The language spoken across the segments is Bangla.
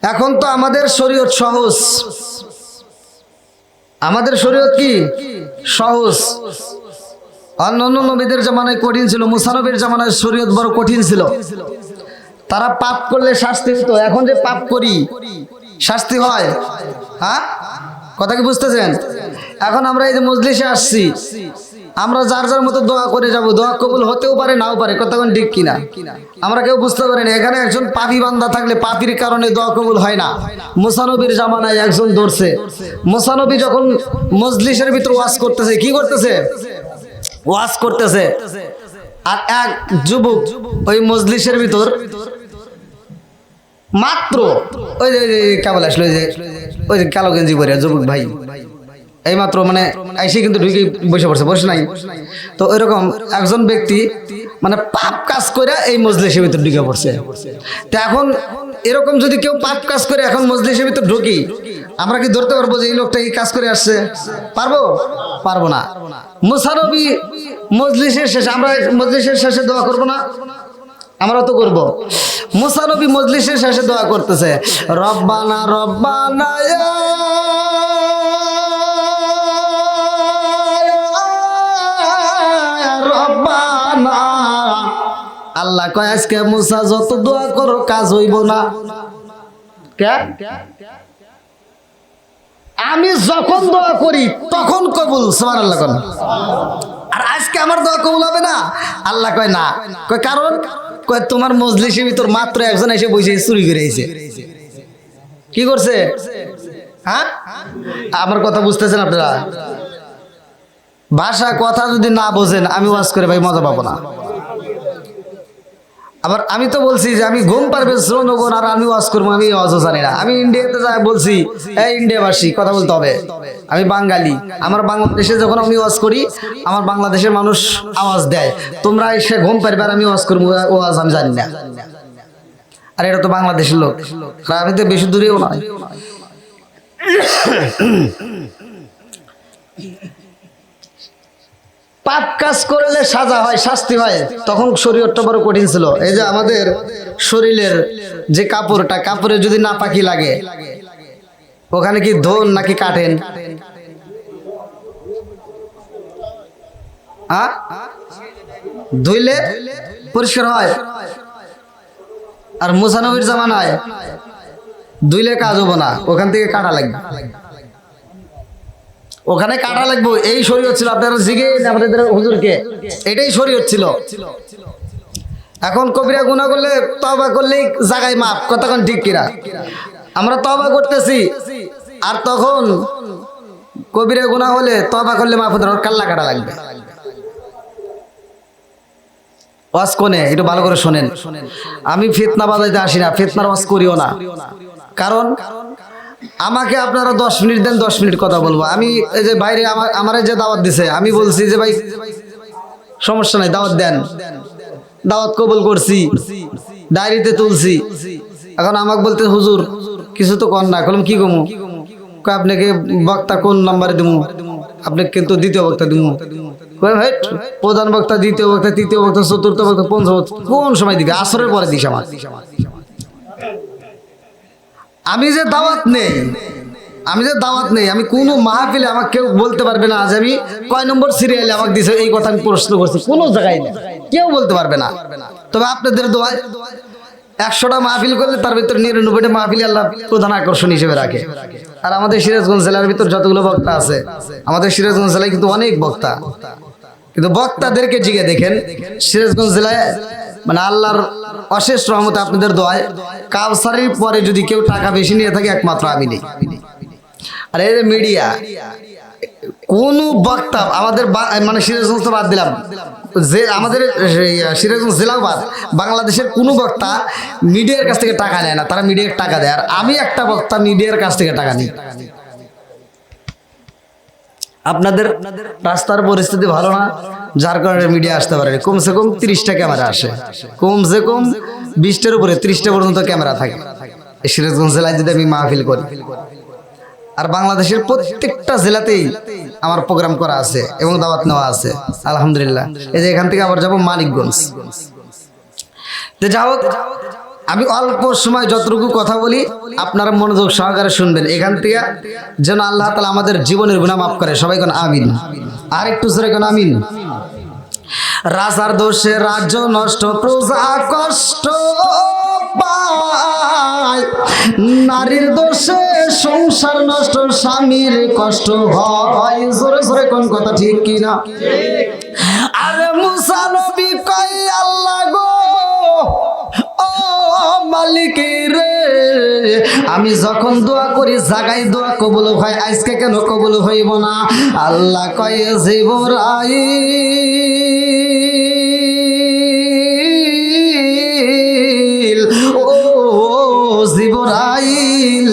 এখন তো আমাদের শরীয়ত সহজ, আমাদের শরীয়ত কি সহজ। অন্যান্য নবীদের জামানায় কঠিন ছিল, মুসা নবীর জামানায় শরীয়ত বড় কঠিন ছিল। তারা পাপ করলে শাস্তি হতো, এখন যে পাপ করি শাস্তি হয়? হ্যাঁ, কথা কি বুঝতেছেন? এখন আমরা এই যে মজলিসে আসছি, আমরা যার যার মতো দোয়া করে যাব, দোয়া কবুল হতেও পারে নাও পারে, কথা কোন ঠিক কিনা? আমরা কেউ বুঝতে পারি না। এখানে একজন পাপী বান্দা থাকলে পাপীর কারণে দোয়া কবুল হয় না। মুসা নবীর জামানায় একজন ধরছে, মুসা নবী যখন মজলিসের ভিতর ওয়াজ করতেছে, কি করতেছে? ওয়াজ করতেছে। আর এক যুবক ওই মজলিসের ভিতর মাত্র ওই যে কেবল আসলো, ওই যে কালো গেঞ্জি পরে যুবক ভাই এই মাত্র মানে এসে কিন্তু ঢুকে বসে পড়ছে, বসে নাই তো। ওইরকম একজন ব্যক্তি মানে পাপ কাজ করে এই মজলিসের ভিতর ঢুকে পড়ছে। তো এখন এরকম যদি কেউ পাপ কাজ করে এখন মজলিসের ভিতর ঢুকি, আমরা কি ধরতে পারবো যে এই লোকটা এই কাজ করে আসছে? পারবো? পারবো না। মুসা নবী মজলিসের শেষে, আমরা মজলিসের শেষে দোয়া করবো না? আমরা তো করবো। মুসা নবী মজলিসের শেষে দোয়া করতেছে, রব্বানা রব্বানা রব্বানা। আল্লাহ কয় আজকে মুসা যত দোয়া করো কাজ হইব না। কে? আমি যখন দোয়া করি তখন কবুল, সুবহানাল্লাহ। আর আজকে আমার দোয়া কবুল হবে না? আল্লাহ কয় না। কয় কারণ? কয় তোমার মজলিসের ভিতর মাত্র একজন এসে বসে চুরি করে আইছে। কি করছে? হ্যাঁ, আমার কথা বুঝতেছেন আপনারা? ভাষা কথা যদি না বোঝেন আমি ওয়াজ করে ভাই মজা পাবো না। আবার আমি তো বলছি যে আমি ঘুম পারবে শ্রোনগণ, আর আমি ওয়াজ করবো, আমি ওয়াজও জানি না। আমি ইন্ডিয়াতে যাই বলছি, এই ইন্ডিয়াবাসী কথা বলতে হবে, আমি বাঙালি। আমার বাংলাদেশে যখন আমি ওয়াজ করি, আমার বাংলাদেশের মানুষ আওয়াজ দেয়, তোমরা এসে ঘুম পারবে আর আমি ওয়াজ করবো, ওয়াজ আমি জানি না। আর এটা তো বাংলাদেশের লোক, আমি তো বেশি দূরেও নয়। পাপ কাজ করলে সাজা হয়, শাস্তি হয়। তখন শরীয়তটা বড় কঠিন ছিল। এই যে আমাদের শরীরের যে কাপড়টা, কাপড়ে যদি না পাকি লাগে, ওখানে কি ধন নাকি কাটেন? ধুইলে পরিষ্কার হয়। আর মুসা নবীর জামানায় ধুইলে কাজ হবো না, ওখান থেকে কাটা লাগবে, ওখানে কাটা লাগবে। এই শরীয়ত ছিল। আপনারা জিগে আমাদের হুজুরকে, এটাই শরীয়ত ছিল। এখন কবিরা গুনাহ করলে তওবা করলেই জায়গায় মাপ, কতক্ষণ ঠিক কিনা? আমরা তওবা করতেছি, আর তখন কবিরা গুনাহ হলে তওবা করলে মাপ হতে কাল্লা কাটা লাগবে। ওয়াজ কোনে একটু ভালো করে শোনেন। আমি ফিতনা বাজাইতে আসি না, ফিতনার ওয়াজ করিও না। কারণ আমাকে আপনারা 10 মিনিট দেন, 10 মিনিট কথা বলবো। আমি এই যে বাইরে আমার যে দাওয়াত দিছে, আমি বলছি যে ভাই সমস্যা নাই, দাওয়াত দেন। দাওয়াত কবুল করছি, ডায়েরিতে তুলছি। এখন আমাকে বলতে হুজুর কিছু তো কর না। বললাম কি কমু? আপনাকে বক্তা কোন নাম্বারে দেবো? আপনাকে কিন্তু দ্বিতীয় বক্তা দেবো। প্রধান বক্তা, দ্বিতীয় বক্তা, তৃতীয় বক্তা, চতুর্থ বক্তা, পঞ্চম বক্তা কোন সময় দিবে? আসরের পরে দিস আমার। আমি যে দাওয়াত নেই, আমি কোনো মাহফিলে আমাকে কেউ বলতে পারবে না আজ আমি কয় নম্বর সিরিয়ালে আমাকে দিছে, এই কথা আমি প্রশ্ন করছি, কোনো জায়গায় না, কেউ বলতে পারবে না। তবে আপনাদের দোয়ায় 100টা মাহফিল করলে তার ভিতর 99টা মাহফিল আল্লাহ প্রধান আকর্ষণ হিসেবে রাখে। আর আমাদের সিরাজগঞ্জ জেলার ভিতর যতগুলো বক্তা আছে, আমাদের সিরাজগঞ্জ জেলায় কিন্তু অনেক বক্তা, কিন্তু বক্তাদেরকে জিগে দেখেন সিরাজগঞ্জ জেলায় মানে আল্লাহর অশেষ রহমতে আপনাদের দোয়ায় কাউসারের পরে যদি কেউ টাকা বেশি নিয়ে থাকে একমাত্র আমি নেই। আর এই যে মিডিয়া, কোন বক্তা আমাদের মানে সিরাজগঞ্জ তো বাদ দিলাম, যে আমাদের সিরাজগঞ্জ জেলাও বাদ, বাংলাদেশের কোনো বক্তা মিডিয়ার কাছ থেকে টাকা নেয় না, তারা মিডিয়ার টাকা দেয়। আর আমি একটা বক্তা মিডিয়ার কাছ থেকে টাকা নিই। আপনাদের রাস্তার পরিস্থিতি ভালো না, যার কারণে মিডিয়া আসতে পারে। কমসে কম 30টা ক্যামেরা আসে, কমসে কম 20টার উপরে 30টা পর্যন্ত ক্যামেরা থাকে সিরাজগঞ্জ জেলায় যদি আমি মাহফিল করি। আর বাংলাদেশের প্রত্যেকটা জেলাতেই আমার প্রোগ্রাম করা আছে এবং দাওয়াত নেওয়া আছে আলহামদুলিল্লাহ। এই যে এখান থেকে আবার যাব মানিকগঞ্জ। তো যাই হোক, আমি অল্প সময় যতটুকু কথা বলি আপনারা মনোযোগ সহকারে শুনবেন, এখান থেকে যেন আল্লাহ তাআলা আমাদের জীবনের গুনাহ মাফ করে। সবাই কোন আমিন। আর একটু জোরে কোন আমিন। রাজার দোষে রাজ্য নষ্ট, প্রজা কষ্ট পায়, নারীর দোষে সংসার নষ্ট, স্বামীর কষ্ট হয়। জোরে জোরে কোন কথা ঠিক কিনা? আরে মুসা নবী কয় আল্লাহ গো ও মালিক রে, আমি যখন দোয়া করি জাগায় দোয়া কবুল হয়, আজকে কেন কবুল হইব না? আল্লাহ কয় জিবরাইল, ও জিবরাইল,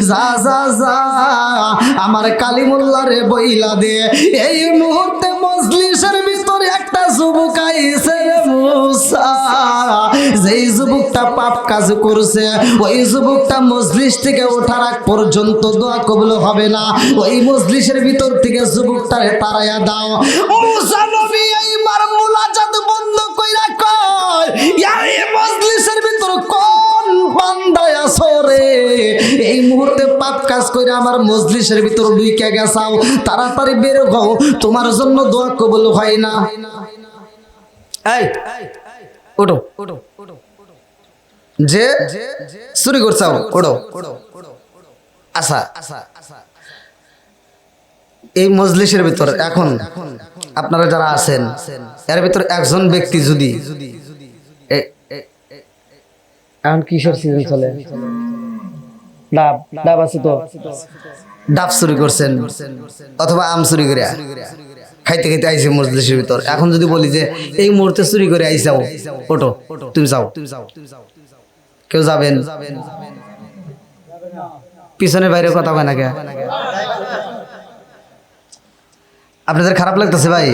যা যা যা আমার কালিমুল্লাহ রে বইলা দে, এই মুহূর্তে মজলিসের ভিতরে একটা যুবক আইছে রে মুসা, যেই যুবকটা পাপ কাজ করছে ওই যুবকটা মজলিস থেকে ওঠার আগ পর্যন্ত দোয়া কবুল হবে না। ওই মজলিসের ভিতর থেকে যুবকটারে তাড়াইয়া দাও। মুসা নবী এইবার মুনাজাত বন্ধ কইরা কয়, এই মজলিসের ভিতর কোন বান্দা আছো রে? এই মুহূর্তে পাপ কাজ কইরা আমার মজলিসের ভিতর ঢুইকা গেছাও, তাড়াতাড়ি বের হও, তোমার জন্য দোয়া কবুল হয় না। এই ওঠো, যে চুরি করছাও ওঠো। আচ্ছা, এই মজলিসের ভিতর এখন আপনারা যারা আছেন এর ভিতর একজন ব্যক্তি যদি এখন কিশোর সিজন চলে, ডাব ডাব আছে তো, ডাব চুরি করছেন অথবা আম চুরি করে খাইতে খাইতে আইসে মজলিসের ভিতর, এখন যদি বলি যে এই মুহূর্তে চুরি করে আইসাও, ওঠো তুমি যাও, কেউ যাবেন? পিছনে বাইরে কথা হয় না কে? আপনাদের খারাপ লাগতেছে ভাই?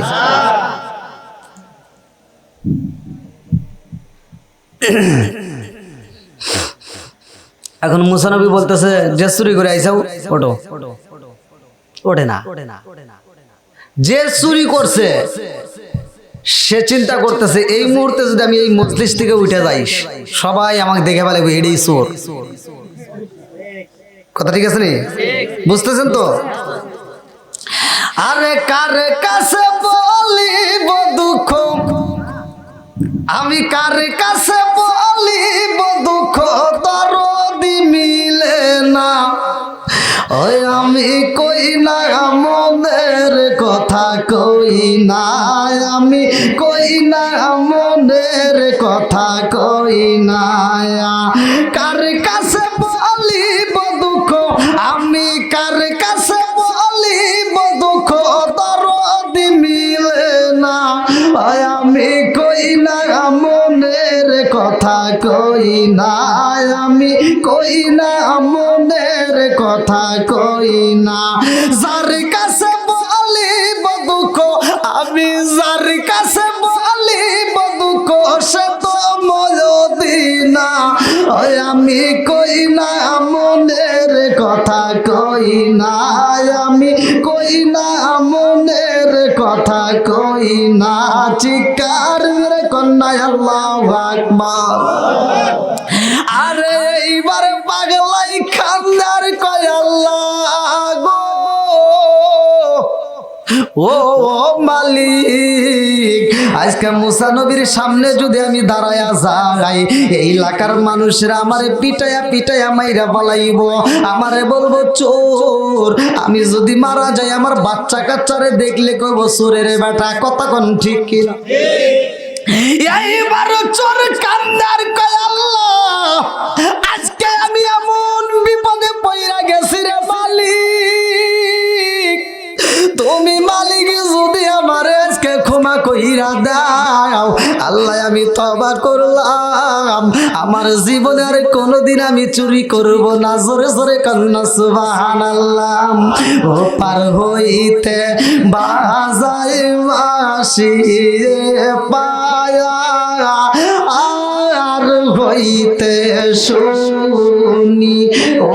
এখন মুসা নবী বলতেছে যে চুরি করে আইসাও, ওঠো, ওঠে না। যে চুরি করছে সে চিন্তা করতেছে এই মুহূর্তে যদি আমি এই মজলিস থেকে উঠে যাই সবাই আমাকে দেখে ফেলে এটাই চোর। কথা ঠিক আছে নি? বুঝতেছেন তো? আরে কার কাছে বলিব দুঃখ, আমি কার কাছে বলিব দুঃখ, দরদি মিলে না। ওই আমি কই না মনের কথা, কই না আমি, কই না মনের কথা, কই না। কার কাছে বলিব দুঃখ, আমি কার কাছে বলিব দুঃখ, দরদি মিলে না। আমি কই না মনের কথা, কই না আমি, কই না মনের কথা, কই না। যার কাছে বলিব দুঃখ, আমি যার কাছে বলিব দুঃখ, সে তো মদিনা। আমি কই না মনের কথা, কই না আমি, কই না মনের কথা, কই না। চিৎকার মেরে কন্যা আল্লাহু আকবার। আরে এইবার পাগলাই খান্দার কয় আল্লাহ গো ও মালিক, আজকে মুসা নবীর সামনে যদি আমি দাঁড়ায়া যাই, এই এলাকার মানুষরা আমারে পিটায়া পিটায়া মাইরা পালাইব, আমারে বলবো চোর। আমি যদি মারা যাই আমার বাচ্চা কাচ্চারে দেখলে কইব চোরের বেটা। কথা কোন ঠিক কিনা? এইবার চোর কান্দার কয় আল্লাহ, আজকে আমি এমন বিপদে পইরা গেছি রে মালিক, তুমি মালিক যদি আমার আজকে ক্ষমা কইরা দাও। আল্লাহ আমি তওবা করলাম, আমার জীবনে আর কোনোদিন আমি চুরি করব না। জোরে জোরে কান্না সুবহানাল্লাহ। ও পার হইতে বাজায় বাঁশি পায়া, আর হইতে শুনি, ও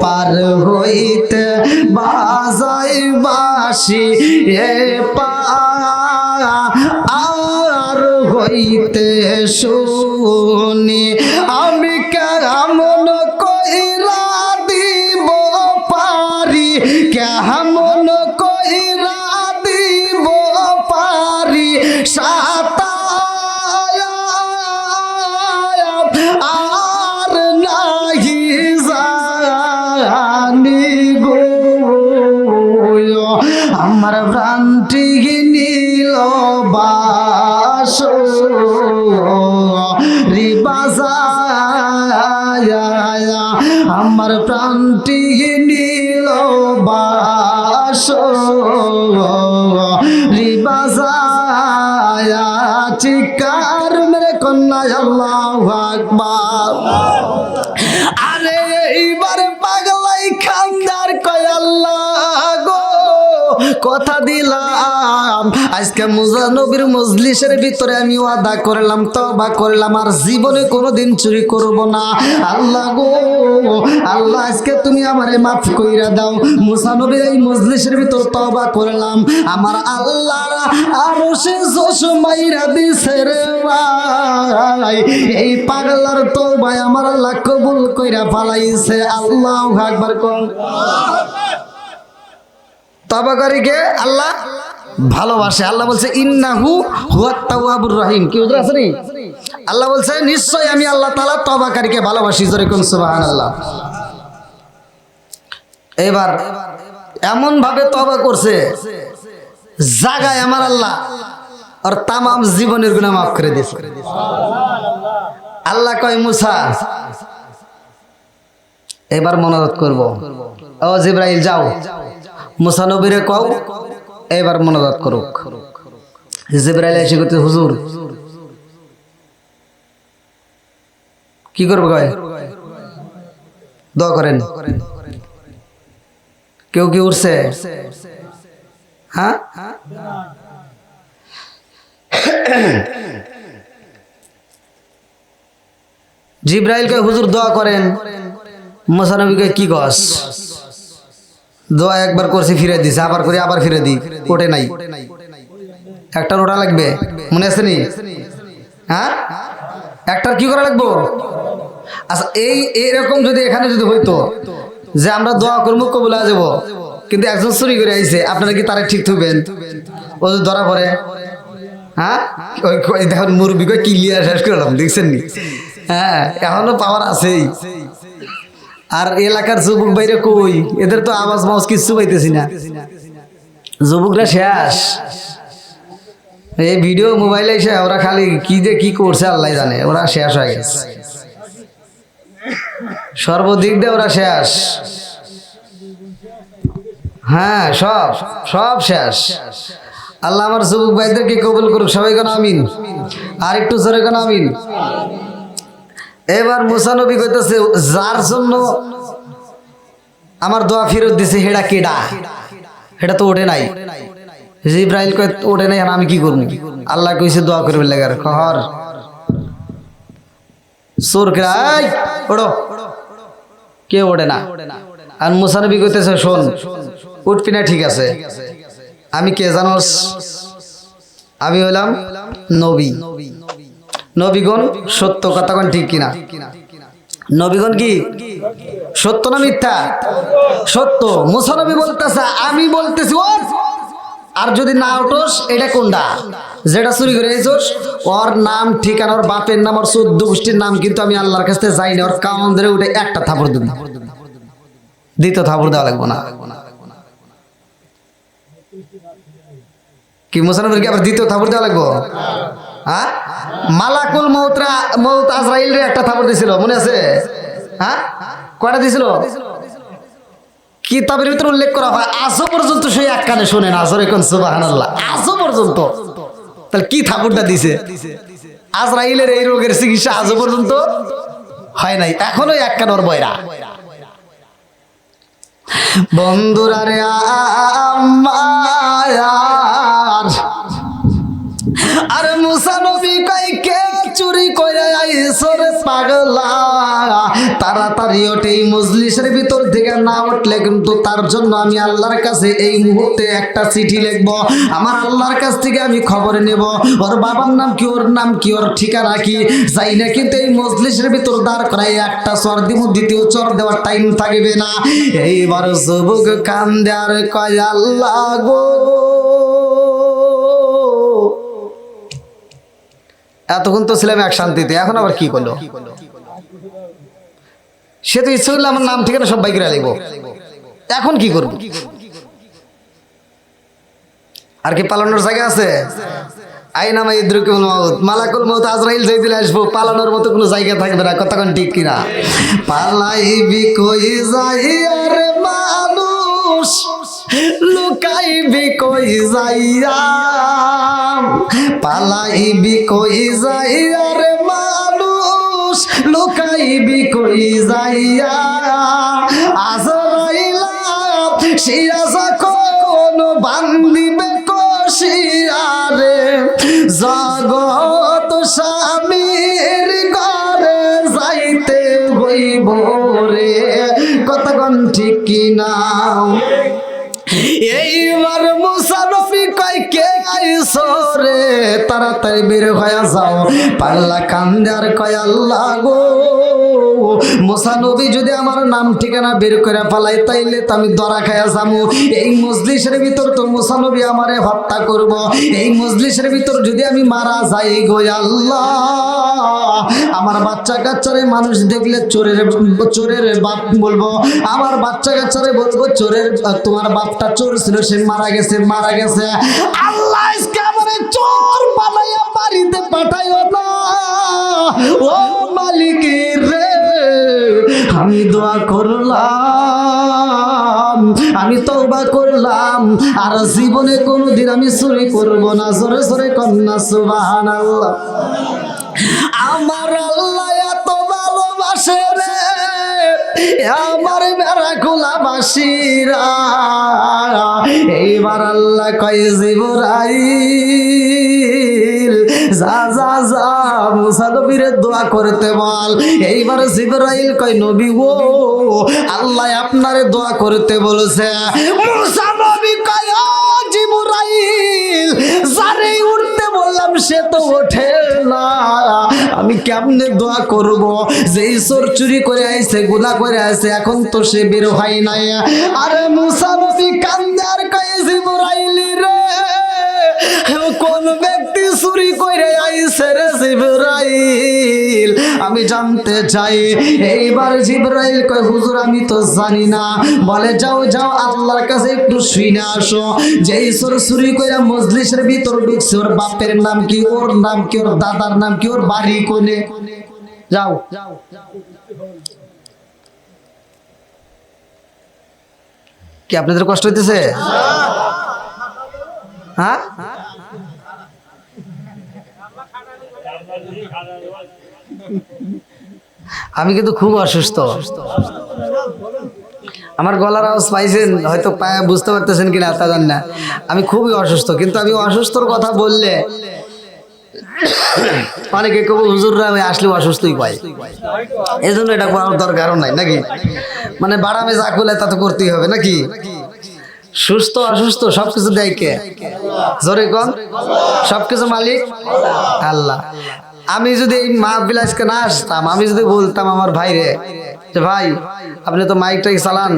পার হইতে বাজায় বাঁশি পায়া, আর হইতে শুনি। আমি প্রাণটি নীল বাস রিবাজায়া আমার প্রাণটি নীল বাস রিবাজায়া চিকার মেরে কন্যা আল্লাহু আকবার। আরে এইবার পাগলাই খান্দার কয় আল্লাহ গো কথা দিলাম আজকে নবীর মজলিসের ভিতরে আমি ওয়াদা করলাম তওবা করলাম আর জীবনে কোনোদিন চুরি করব না। আল্লাহ গো আল্লাহ আজকে তুমি আমারে মাফ কইরা দাও। মুসা নবীর এই মজলিসের ভিতর তওবা করলাম আমার আল্লাহ আরশে জোশ মাইরা দিছে রে ভাই। এই পাগলার তওবায় আমার আল্লাহ কবুল কইরা ফালাইছে। আল্লাহু আকবার কোন তওবাকারীকে আল্লাহ ভালোবাসে। আল্লাহ বলছে ইন্নাহু হুয়াত তাওয়াবুর রহিম। কি উদ্র আছে নি? আল্লাহ বলছে নিশ্চয় আমি আল্লাহ তাআলা তওবাকারীকে ভালোবাসি। জোরে কোন সুবহানাল্লাহ। এবার এমন ভাবে তওবা করছে জাগায় আমার আল্লাহ আর তামাম জীবনের গুনাহ মাফ করে দিয়েছে। আল্লাহ কয় মুসা এবার মনোরথ করব। ও জিবরাইল যাও মুসা নবীরে কও এবার মনোরথ করুক। জিবরাইল এসে কইতে হুজুর কি করবো কয় দোয়া করেন। কেউ কি উঠছে? হ্যাঁ জিবরাইল কে হুজুর দোয়া করেন। মুসা নবীকে কি কস? দোয়া একবার করছি ফিরে দিছে আবার করে আবার ফিরে দি ওঠে নাই। একটা ওটা লাগবে মনে আছে নি? হ্যাঁ একটার কি করা লাগবো? আচ্ছা এইরকম যদি এখানে যদি হইতো যে আমরা দোয়া করবো কবুল হয়ে যাবো কিন্তু একজন চুরি করে আইছে আপনারা কি তারা ঠিক থাকবেন? ও যদি ধরা পড়ে হ্যাঁ ওই দেখুন মুরব্বী ক্লিয়ার শেষ করলাম দেখছেন নি? হ্যাঁ এখনো পাওয়ার আছেই। আর এলাকার যুবক বাইরে কই এদের তো আওয়াজ মাওয়াজ কিচ্ছু পাইতেছি না। যুবকরা শেষ। এই ভিডিও মোবাইলে এসে ওরা খালি কি যে কি করছে আল্লাহ জানে। ওরা শেষ হয়ে গেছে সর্বদিক দিয়ে ওরা শেষ। হ্যাঁ সব সব শেষ। আল্লাহ আমার যুবক ভাইদেরকে কবুল করুক। সবাই কেন আমিন। আর একটু জোরে কেন আমিন। এবার মুসা নবী কইতেছে যার জন্য আমার দোয়া ফেরত দিছে হেডা কেডা? হেডা তো ওঠে নাই। জিবরাইল কয় ওঠে নাই আমি কি করব? আল্লাহ কইছে দোয়া করবে লাগার খহর সুর করাই ওড়ো কে ওঠে না। আর মুসা নবী কইতেছে শোন উঠবি না ঠিক আছে আমি কে জানোস? আমি হলাম নবী। নবীগণ সত্য কথা কোন ঠিক কিনা? নবীগণ কি সত্য না মিথ্যা? সত্য। মুসা নবী বলতেছে আমি বলতেছি ওর আর যদি না ওঠোস এটা কোনটা যেটা চুরি করে আইছোস ওর নাম ঠিকানা ওর বাপের নাম ওর 14 গোষ্ঠীর নাম কিন্তু আমি আল্লাহর কাছে যাই না। ওর কান ধরে উঠে একটা থাপড় দিবি দ্বিতীয় থাপড় দেওয়া লাগবে না। কি মুসা নবীর কি আবার দ্বিতীয় থাপড় দেওয়া লাগবে? হ্যাঁ মালাকুল মউত আজরাইল রে একটা থাপড় দিছিল মনে আছে? হ্যাঁ কয়টা দিছিল? কিতাবের ভিতরে উল্লেখ করা হয় আজও পর্যন্ত সেই এক কানে শোনে না। জোরে কোন সুবহানাল্লাহ। আজও পর্যন্ত তাহলে কি থাপড়টা দিছে? আজরাইলের এই রোগের চিকিৎসা আজও পর্যন্ত হয় নাই। এখনো এক কানের বয়রা। বন্ধুরা রে আমার আরে মুসা নবী কই কে চুরি করে আইছো রে পাগলা? তাড়াতাড়ি ওঠে এই মজলিসের ভিতর থেকে না উঠলে কিন্তু তার জন্য আমি আল্লাহর কাছে এই মুহূর্তে একটা চিঠি লিখব। আমার আল্লাহর কাছ থেকে আমি খবর নেব ওর বাবার নাম কি ওর নাম কি ওর ঠিকানা কি যাই না কিন্তু এই মজলিসের ভিতর দাঁড় করাই একটা চর দিব দ্বিতীয় চর দেওয়ার টাইম থাকবে না। এইবার যুবক কান্দে আর কয় আল্লাহ গো এতক্ষণ তো ছিলাম এক শান্তিতে এখন আবার কি করলো? সে তো ইচ্ছে করলে আমার নাম ঠিকানা সব বাইকে লাগবো এখন কি করবো? আর কি পালানোর জায়গা আছে? আইনামা ইদ্রুকুল মাউত, মালাকুল মাউত আজরাইল যেই দিলে আসবো, পালানোর মতো কোনো জায়গা থাকবে না। কতক্ষণ ঠিক কিনা? পালাইবি কই যাইয়া রে মানুষ, লুকাইবি কই যাইয়া, পালাইবি কই যাইয়া রে মানুষ, লুকাইবি কই যাইয়া, আজরাইলা শিরাজা কোন বান্দিবে কশিয়ারে, জগৎ স্বামীর ঘরে যাইতে হইব রে। কতক্ষণ ঠিক কিনা? এইবার মুসা নবী কয় কে আইছো রে, তাড়াতাড়ি বের হয়ে যাও। পাল্লা কান্দে আর কয় আল্লাহ গো, মুসা নবী যদি আমার নাম ঠিকানা বের করে ফেলাই তাইলে তো আমি ধরা খায়া যাবো। এই মজলিসের ভিতর তো মুসা নবী আমারে হত্যা করব। এই মজলিসের ভিতর যদি আমি মারা যাই গো আল্লাহ, আমার বাচ্চা কাচ্চারে মানুষ দেখলে চোরের বাপ বলবো, আমার বাচ্চা কাচ্চারে বলবো চোরের, তোমার বাপটা চোর ছিল, সে মারা গেছে। আল্লাহ আজকে আমারে চোর বানাইয়া বাড়িতে পাঠাইও না ও মালিক রে। আমি দোয়া করলাম, আমি তওবা করলাম, আর জীবনে কোনোদিন আমি চুরি করব না। জোরে জোরে কন্যা সুবহানাল্লাহ। আমার আল্লাহ এত ভালোবাসে রে আমার মেরা খোলাবাসীরা। এইবার আল্লাহ কয় জিবরাইল যা যা যা মুসা নবীর দোয়া করতে বল। এইবার জিবরাইল কয় নবী গো, আল্লাহ আপনারে দোয়া করতে বলেছে। মুসা নবী কয় ও জিবরাইল, যারে উঠতে বললাম সে তো ওঠে না, আমি কেমনে দোয়া করব? যেই চোর চুরি করে আইছে, গুনাহ করে আইছে, এখন তো সে বের হয় নাই। আরে মুসা নবী কান্দে আর কয় জিবরাইল রে, কোন ব্যক্তি চুরি করে আইছে রে জিবরাইল, আমি জানতে চাই। এইবার জিবরাইল কয় হুজুর আমি তো জানি না। বলে যাও যাও আল্লাহর কাছে একটু শুনে আসো, যেই চোর চুরি করে মজলিসের ভিতর ঢুকছে, ওর বাপের নাম কি, ওর নাম কি, ওর দাদার নাম কি, ওর বাড়ি কোনে, যাও। কি আপনাদের কষ্ট হইতেছে? হ্যাঁ, আমি কিন্তু খুব অসুস্থ। আমার গলার আওয়াজ পাইছেন, হয়তো বুঝতে পারতেছেন কিনা তা জানি না। আমি খুবই অসুস্থ, কিন্তু আমি অসুস্থর কথা বললে অনেকে কেউ হুজুররা আসলে অসুস্থই পায়, এই জন্য এটা করার দরকারও নাই নাকি। মানে বাড়ামে যা করলে তা তো করতেই হবে নাকি। সুস্থ অসুস্থ সবকিছু দেয় কে? জোরে কোন? সবকিছু মালিক আল্লাহ। আমি যদি এই মাহফিল আজকে না আসতাম, আমি যদি বলতাম আমার ভাইরে যে ভাই আপনি তো মাইকটাই চালান,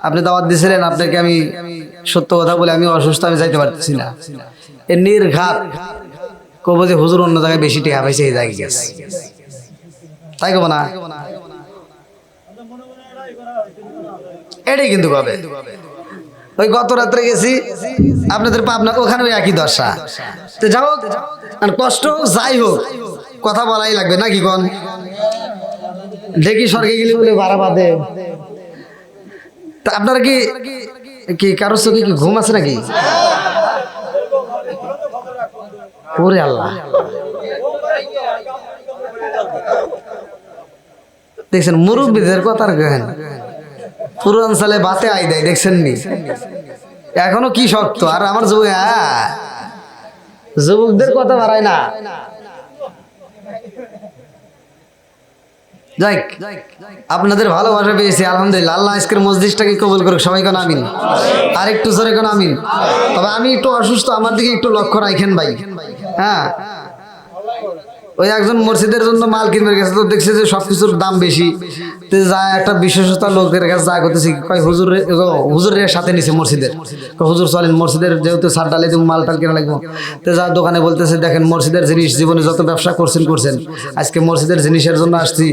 আপনি দাওয়াত দিয়েছিলেন, আপনাকে আমি সত্য কথা বলে আমি অসুস্থ, আমি যাইতে পারতেছি না, এ নির্ঘাত কব যে হুজুর অন্য জায়গায় বেশি টেহা পাইছে, এই জায়গায় গেছে, তাই কব না? এটাই কিন্তু কবে। ওই গত রাত্রে গেছি আপনাদের পাবনা, ওখানে ওই একই দশা। তো যাও কষ্ট যাই হোক, কথা বলাই লাগবে নাকি কোন? দেখি স্বর্গে গেলে বলে ভাড়া বাঁধে। তা আপনারা কি কি কারোর চোখে কি ঘুম আছে নাকি? ওরে আল্লাহ, দেখছেন মুরব্বীদের কথা কেন পুরান সালে বাতে আই দেয়, দেখছেন নি? এখনো কি শক্ত। আর আমার যুবকদের কথা বাড়ায় না। যাই আপনাদের ভালোবাসা পেয়েছি আলহামদুলিল্লাহ। আল্লাহ আজকের মসজিদটাকে কবুল করুক, সবাই কোন আমিন। আর একটু জোরে কোন আমিন। তবে আমি একটু অসুস্থ, আমার দিকে একটু লক্ষ্য রাখেন ভাই। হ্যাঁ, ওই একজন মসজিদের জন্য মাল কিনবে গেছে, তো দেখছে যে সবকিছুর দাম বেশি, তো যা একটা বিশেষতা লোকের কাছে যা করতেছি, কয় হুজুরের সাথে নিছে মসজিদের, হুজুর চলেন মসজিদের, যেহেতু সার ডালে তুমি মাল টাল কেনা লাগবো। তো যা দোকানে বলতেছে দেখেন মসজিদের জিনিস, জীবনে যত ব্যবসা করছেন আজকে মসজিদের জিনিসের জন্য আসছি,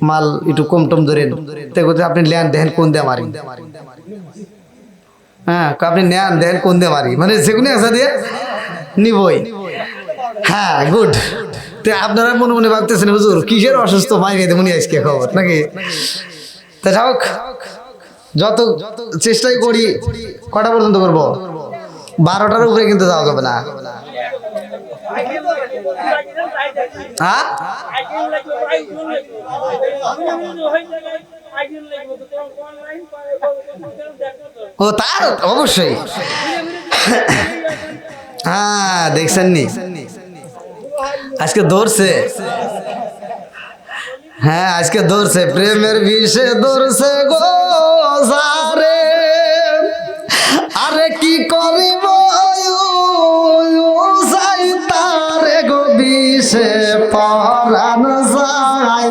মাল একটু কম টম ধরেন। তো আপনি ল্যান্ড দেখেন কোন দিয়ে মারি, হ্যাঁ আপনি নেন দেন কোন দিয়ে মারি মানে যেগুলো একসা দিয়ে নিবই। হ্যাঁ গুড। তো আপনারা মনে মনে ভাবতেছেন হুজুর কিসের অসুস্থ মাই খেতে মনে আজকে খবর নাকি? তা যাক যত চেষ্টাই করি কটা পর্যন্ত করবো 12টার উপরে কিন্তু যাওয়া যাবে না। হ্যাঁ ও তার অবশ্যই। হ্যাঁ দেখছেন নি আজকে ধরছে। হ্যাঁ আজকে ধরছে প্রেমের বিষে ধরছে গো সারে। আরে কি করিব তারে গো বিষে পরাণ যায়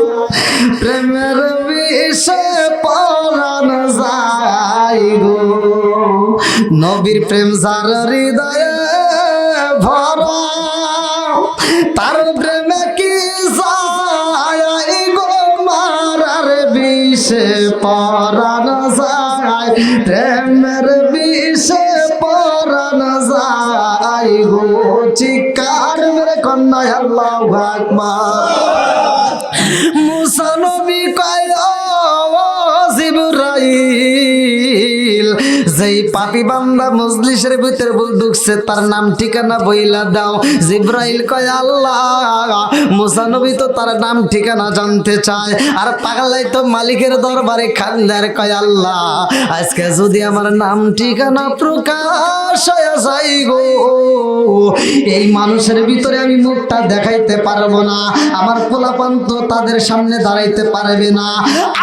প্রেমের বিষে পরাণ যায় গো। নবীর প্রেম যার হৃদয়ে ভরা তার প্রেমে কি যায় গো মারার বিষে পরাণ যায় প্রেমের বিষে পরাণ যায় গো। চিৎকার মেরে কন্যা আল্লাহু আকবার। মুসা নবী কয় ও জিবরাইল যেই পাপী বান্দা মজলিসের ভিতর ঢুকছে তার নাম ঠিকানা বইলা দাও। জিবরাইল কয় আল্লাহ মুসা নবী তো তার নাম ঠিকানা জানতে চায় আর পাগলাই তো মালিকের দরবারে খান্দার কয় আল্লাহ আজকে যদি আমার নাম ঠিকানা প্রকাশ হয়ে যায় গো এই মানুষের ভিতরে আমি মুখটা দেখাইতে পারবো না, আমার পোলাপান তো তাদের সামনে দাঁড়াইতে পারবে না।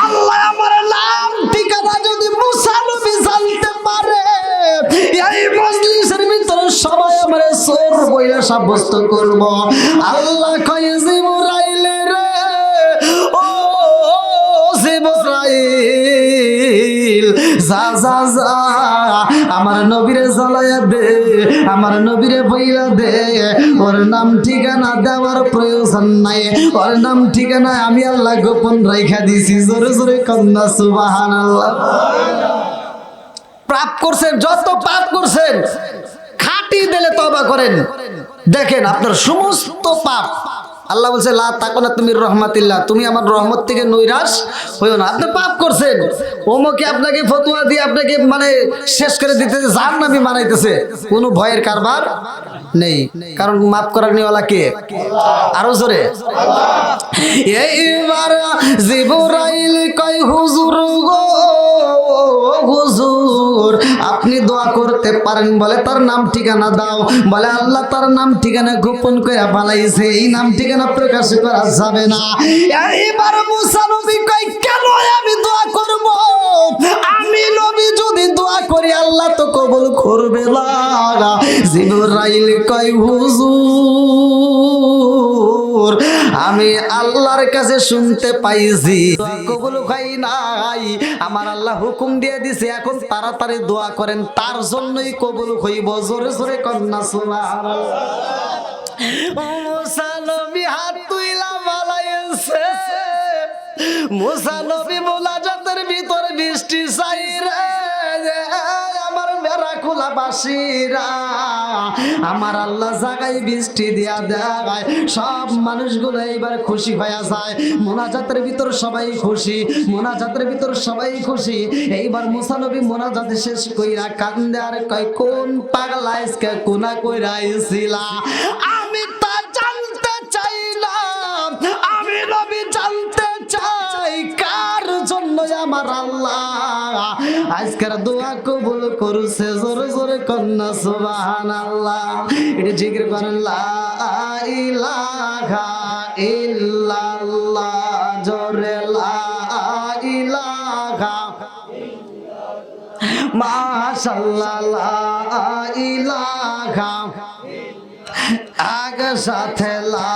আল্লাহ আমার নাম ঠিকানা যদি মুসা নবী জানতে পারে এই মজলিসের ভিতরে সবাই আমার চোর বইলা সাব্যস্ত করব। আল্লাহ কয় জিবরাইল রে ও জিবরাইল যা যা যা আমার নবীরে জ্বালায়া দে, আমার নবীরে বইলা দে, ওর নাম ঠিকানা দেওয়ার প্রয়োজন নাই, ওর নাম ঠিকানা আমি আল্লাহ গোপন রাইখা দিছি। জোরে জোরে কন্যা সুবহানাল্লাহ। পাপ করছেন যত পাপ করছেন খাঁটি দিলে তওবা করেন, দেখেন আপনার সমস্ত পাপ আল্লাহ বলছে লা তাকুনা তুমি রহমাতিল্লাহ, তুমি আমার রহমত থেকে নৈরাশ হইও না। আপনি পাপ করছেন ওমকে আপনাকে ফতোয়া দিয়ে আপনাকে মানে শেষ করে দিতেছে, জাহান্নামী বানাইতেছে, কোনো ভয়ের কারবার নেই, কারণ মাফ করার নিওয়ালা কে? আরো জোরে এইবার জিবরাইল কয় হুজুর গো হুজুর আপনি দোয়া করতে পারেন, বলে তার নাম ঠিকানা দাও, বলে আল্লাহ তার নাম ঠিকানা গোপন করে বানাইছে, এই নাম ঠিকানা প্রকাশ করা যাবে না। এইবার মুসা নবী কয় কেন আমি দোয়া করব? আমি নবী যদি দোয়া করি আল্লাহ তো কবুল করবে না। জিবরাইল কয় হুজুর আমি আল্লাহর কাছে শুনতে পাইছি কবুল হয় নাই, আমার আল্লাহ হুকুম দিয়ে দিছে এখন তাড়াতাড়ি দোয়া করেন, তার জন্যই কবুল হইব। জোরে জোরে কন্যা সুবহানাল্লাহ। মুসা নবী হাত তুইলা বালাইছে, মুসা নবী মোনাজাতের ভিতর বৃষ্টি চাই রে আমার বেড়া খোলা বাসিরা, আমার আল্লাহ জাগায় বৃষ্টি দিয়া দেয়, সব মানুষগুলো এইবার খুশি হয়ে যায়, মোনাজাতের ভিতর সবাই খুশি, মোনাজাতের ভিতর সবাই খুশি। এইবার মুসা নবী মোনাজাত শেষ কইরা কান্দে আর কয় কোন পাগলা আজকে কোনা কইরা আইছিলা, আমি তা জানতে চাইলাম, আমি নবী জানতে চাই কার জন্য আমার আল্লাহ আজকের দোয়া কবুল করছে। জোরে জোরে কন্যা সুবহানাল্লাহ। এটা জিকির করেন লা ইলাহা ইল্লাল্লাহ, জোরে লা ইলাহা মাশাআল্লাহ লা ইলাহা আগে সাথে লা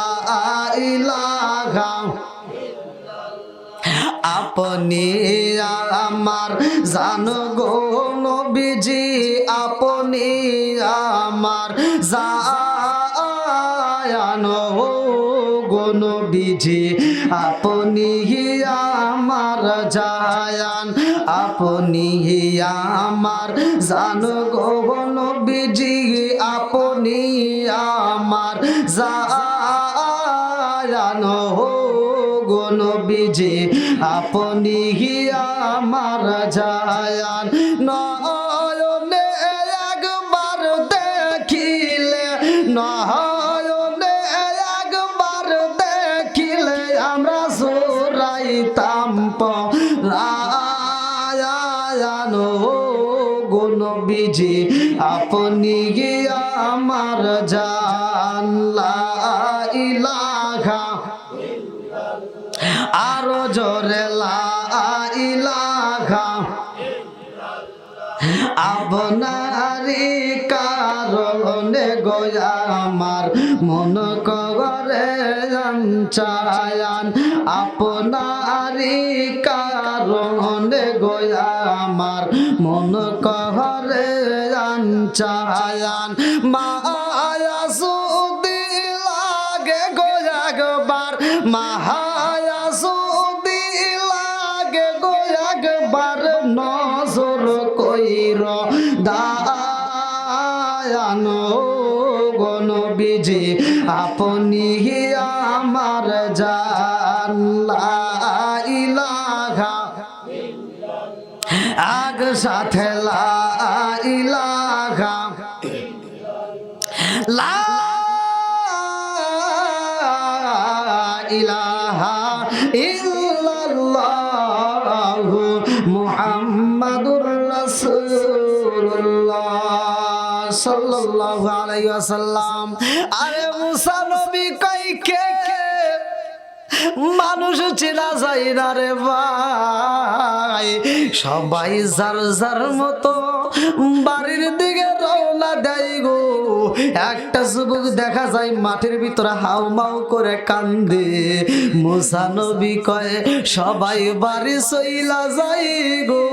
ইলাহা আপনি আমার জানো গো নবীজি, আপনি আমার জানো গো নবীজি, আপনি আমার জায়ান জান আপনি আমার জান গো নবীজি আপনি আমার জান গো নবীজি আপনি আমার জান নয়নে একবার দেখিলে নয়নে একবার দেখিলে আমরা জোড়াইতাম পরায়ান গো নবীজি আপনি আমার জান লা ইলাহা আরো জোরে লা ইলাহা আপনারি কারণে গোয়া আমার মন করে চায়ান আপনারি কারণে গোয়া আমার মন করে চায়ান মায়া সুদি লাগে গোয়া একবার মায়া সুদি লাগে গোয়া একবার নজর কইর দায়ান গো নবীজি আপনি আমার জান লা ইলাহা আগ সাথে লা ইলাহা লা ইলাহা ইল্লাল্লাহু মুহাম্মাদুর রাসূলুল্লাহ সাল্লাল্লাহু আলাইহি ওয়াসাল্লাম। আরে মুসা নবী কইকে মানুষ চেনা যায় না রে ভাই, সবাই যার যার মতো বাড়ির দিকে রওনা দেয় গো। একটা যুবক দেখা যায় মাঠের ভিতরে হাউমাউ করে কান্দে। মুসা নবী কয় সবাই বাড়ি চইলা যায় গো।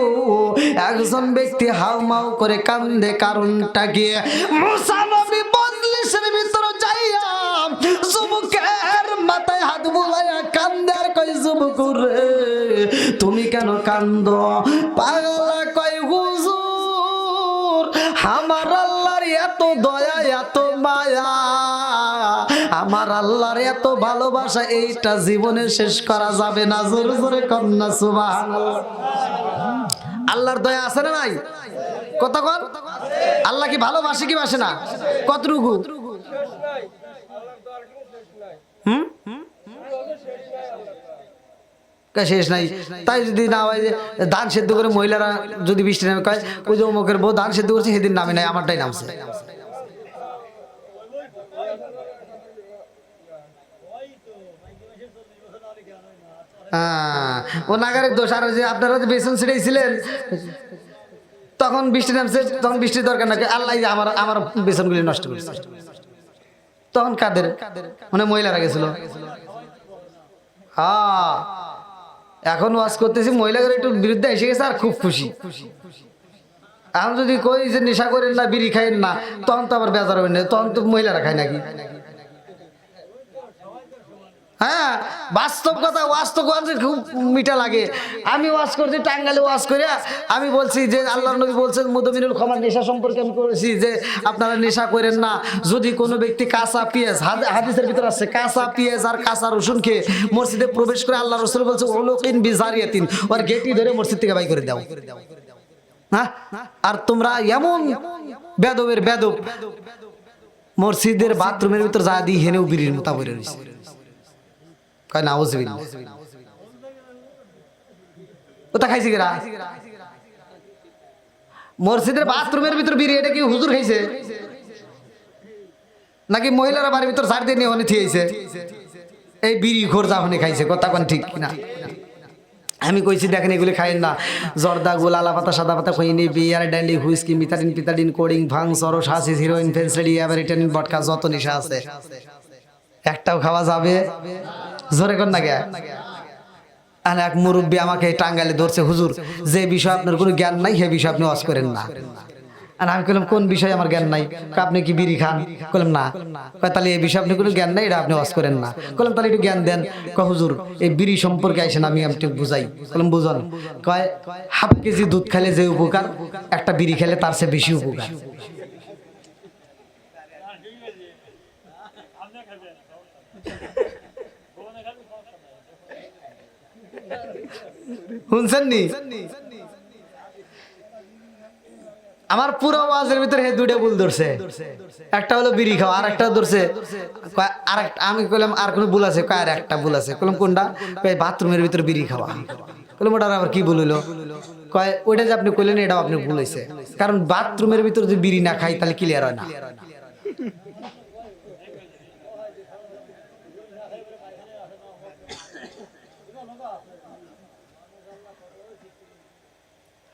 একজন ব্যক্তি হাউমাউ করে কান্দে, কারণটা কি? মুসা নবী মজলিসের ভিতরে যাইয়া যুবকের মাথায় হাত বুলাইয়া কান্দে আর কয় যুবক রে তুমি কেন কান্দ? পাগলা কয় হুজুর আমার আল্লাহর এত দয়া এত মায়া, আমার আল্লাহর এত ভালোবাসা এইটা জীবনে শেষ করা যাবে না। জোরে জোরে কন্যা সুবহানাল্লাহ। আল্লাহর দয়া আছে না নাই? কত কন? আল্লাহ কি ভালোবাসে কি বাসে না? কতটুকু? শেষ নাই। তাই যদি না হয় ধান সেদ্ধ করে মহিলারা যদি বৃষ্টি নামে কয় ওই যে অমুকের বউ ধান সেদ্ধ করছে সেদিন নামে নাই, আমারটাই নামছে। ও নাগারের দোষ। আর যে আপনারা যে বেসন ছিটাইছিলেন তখন বৃষ্টি নামছে, তখন বৃষ্টির দরকার নাকি আল্লাহ আমার আমার বেসনগুলি নষ্ট করেছে। তখন কাদের? মানে মহিলারা গেছিল। হ্যাঁ এখন ওয়াজ করতেছি মহিলাদের একটু বিরুদ্ধে এসে গেছে আর খুব খুশি। এখন যদি কই যে নেশা করেন না বিড়ি খাইেন না তখন তো আবার বেজার হবেন না, তখন তো মহিলারা খায় নাকি? হ্যাঁ বাস্তব কথা, ওয়াজ তো খুব মিঠা লাগে। আমি ওয়াজ করছি টাঙ্গালে ওয়াজ করে, আমি বলছি যে আল্লাহর নবী বলছেন মুদমিনুল খামার নেশা সম্পর্কে আমি করেছি যে আপনারা নেশা করেন না। যদি কোনো ব্যক্তি কাঁচা পেঁয়াজ, হাদিসের ভিতরে আছে কাঁচা পেঁয়াজ আর কাঁচা রসুন খেয়ে মসজিদে প্রবেশ করে আল্লাহ রসুল বলছে উলুকিন বিজারিয়াতিন, ওর গেটি ধরে মসজিদ থেকে বাই করে দাও। হ্যাঁ আর তোমরা এমন বেদবের বেদব মসজিদের বাথরুমের ভিতর যা দিয়ে হেনেও বিড়ির মোতা বইরে রয়েছে। কয় নাউজুবিল্লাহ। ওটা খাইছে কিরা? মসজিদের বাথরুমের ভিতর বিড়ি, এটা কি হুজুর খাইছে নাকি মহিলারা বাড়ির ভিতর ঝাড় দিয়ে নিয়ে অনেক থিয়েছে? এই বিড়ি ঘোর যা খাইছে, কথা কোন ঠিক কিনা? আমি কইছি দেখেন এগুলি খাইন না। জর্দা গোল আলা পাতা সাদা পাতা খইনি বিয়ার ড্যান্ডি হুইস্কি মিথাডিন পিতাডিন কোডিং ভাং সরস হাসিস হিরোইন ফেন্সিডি অ্যামেরিটান বটকা যত নেশা আছে একটাও খাওয়া যাবে? জোরে কর না গে। আর এক মুরব্বী আমাকে টাঙ্গালে ধরছে, হুজুর যে বিষয়ে আপনার কোনো জ্ঞান নাই সে বিষয়ে আপনি ওয়াজ করেন না। আর আমি বললাম কোন বিষয়ে আমার জ্ঞান নাই? আপনি কি বিড়ি খান? বললাম না। তাহলে এই বিষয়ে আপনি কোনো জ্ঞান নাই, এটা আপনি ওয়াজ করেন না। বললাম তাহলে একটু জ্ঞান দেন। হুজুর এই বিড়ি সম্পর্কে আইসেন, আমি একটু বুঝাই। বললাম বুঝান। কয় হাফ কেজি দুধ খেলে যে উপকার, একটা বিড়ি খেলে তার চেয়ে বেশি উপকার। শুনছেন নি? আমার পুরো ওয়াজের ভিতরে হে দুইটা ভুল ধরছে। একটা হলো বিড়ি খাওয়া, আর একটা ধরছে আরেকটা। আমি কইলাম আর কোনো ভুল আছে? কয় আর একটা ভুল আছে। কইলাম কোনটা? কয় বাথরুমের ভিতরে বিড়ি খাওয়া। কইলাম ওটা আবার কি ভুল হইলো? কয় ওইটা যে আপনি কইলেন এটাও আপনি ভুল হইছে, কারণ বাথরুমের ভিতরে যদি বিড়ি না খাই তাহলে ক্লিয়ার হয় না।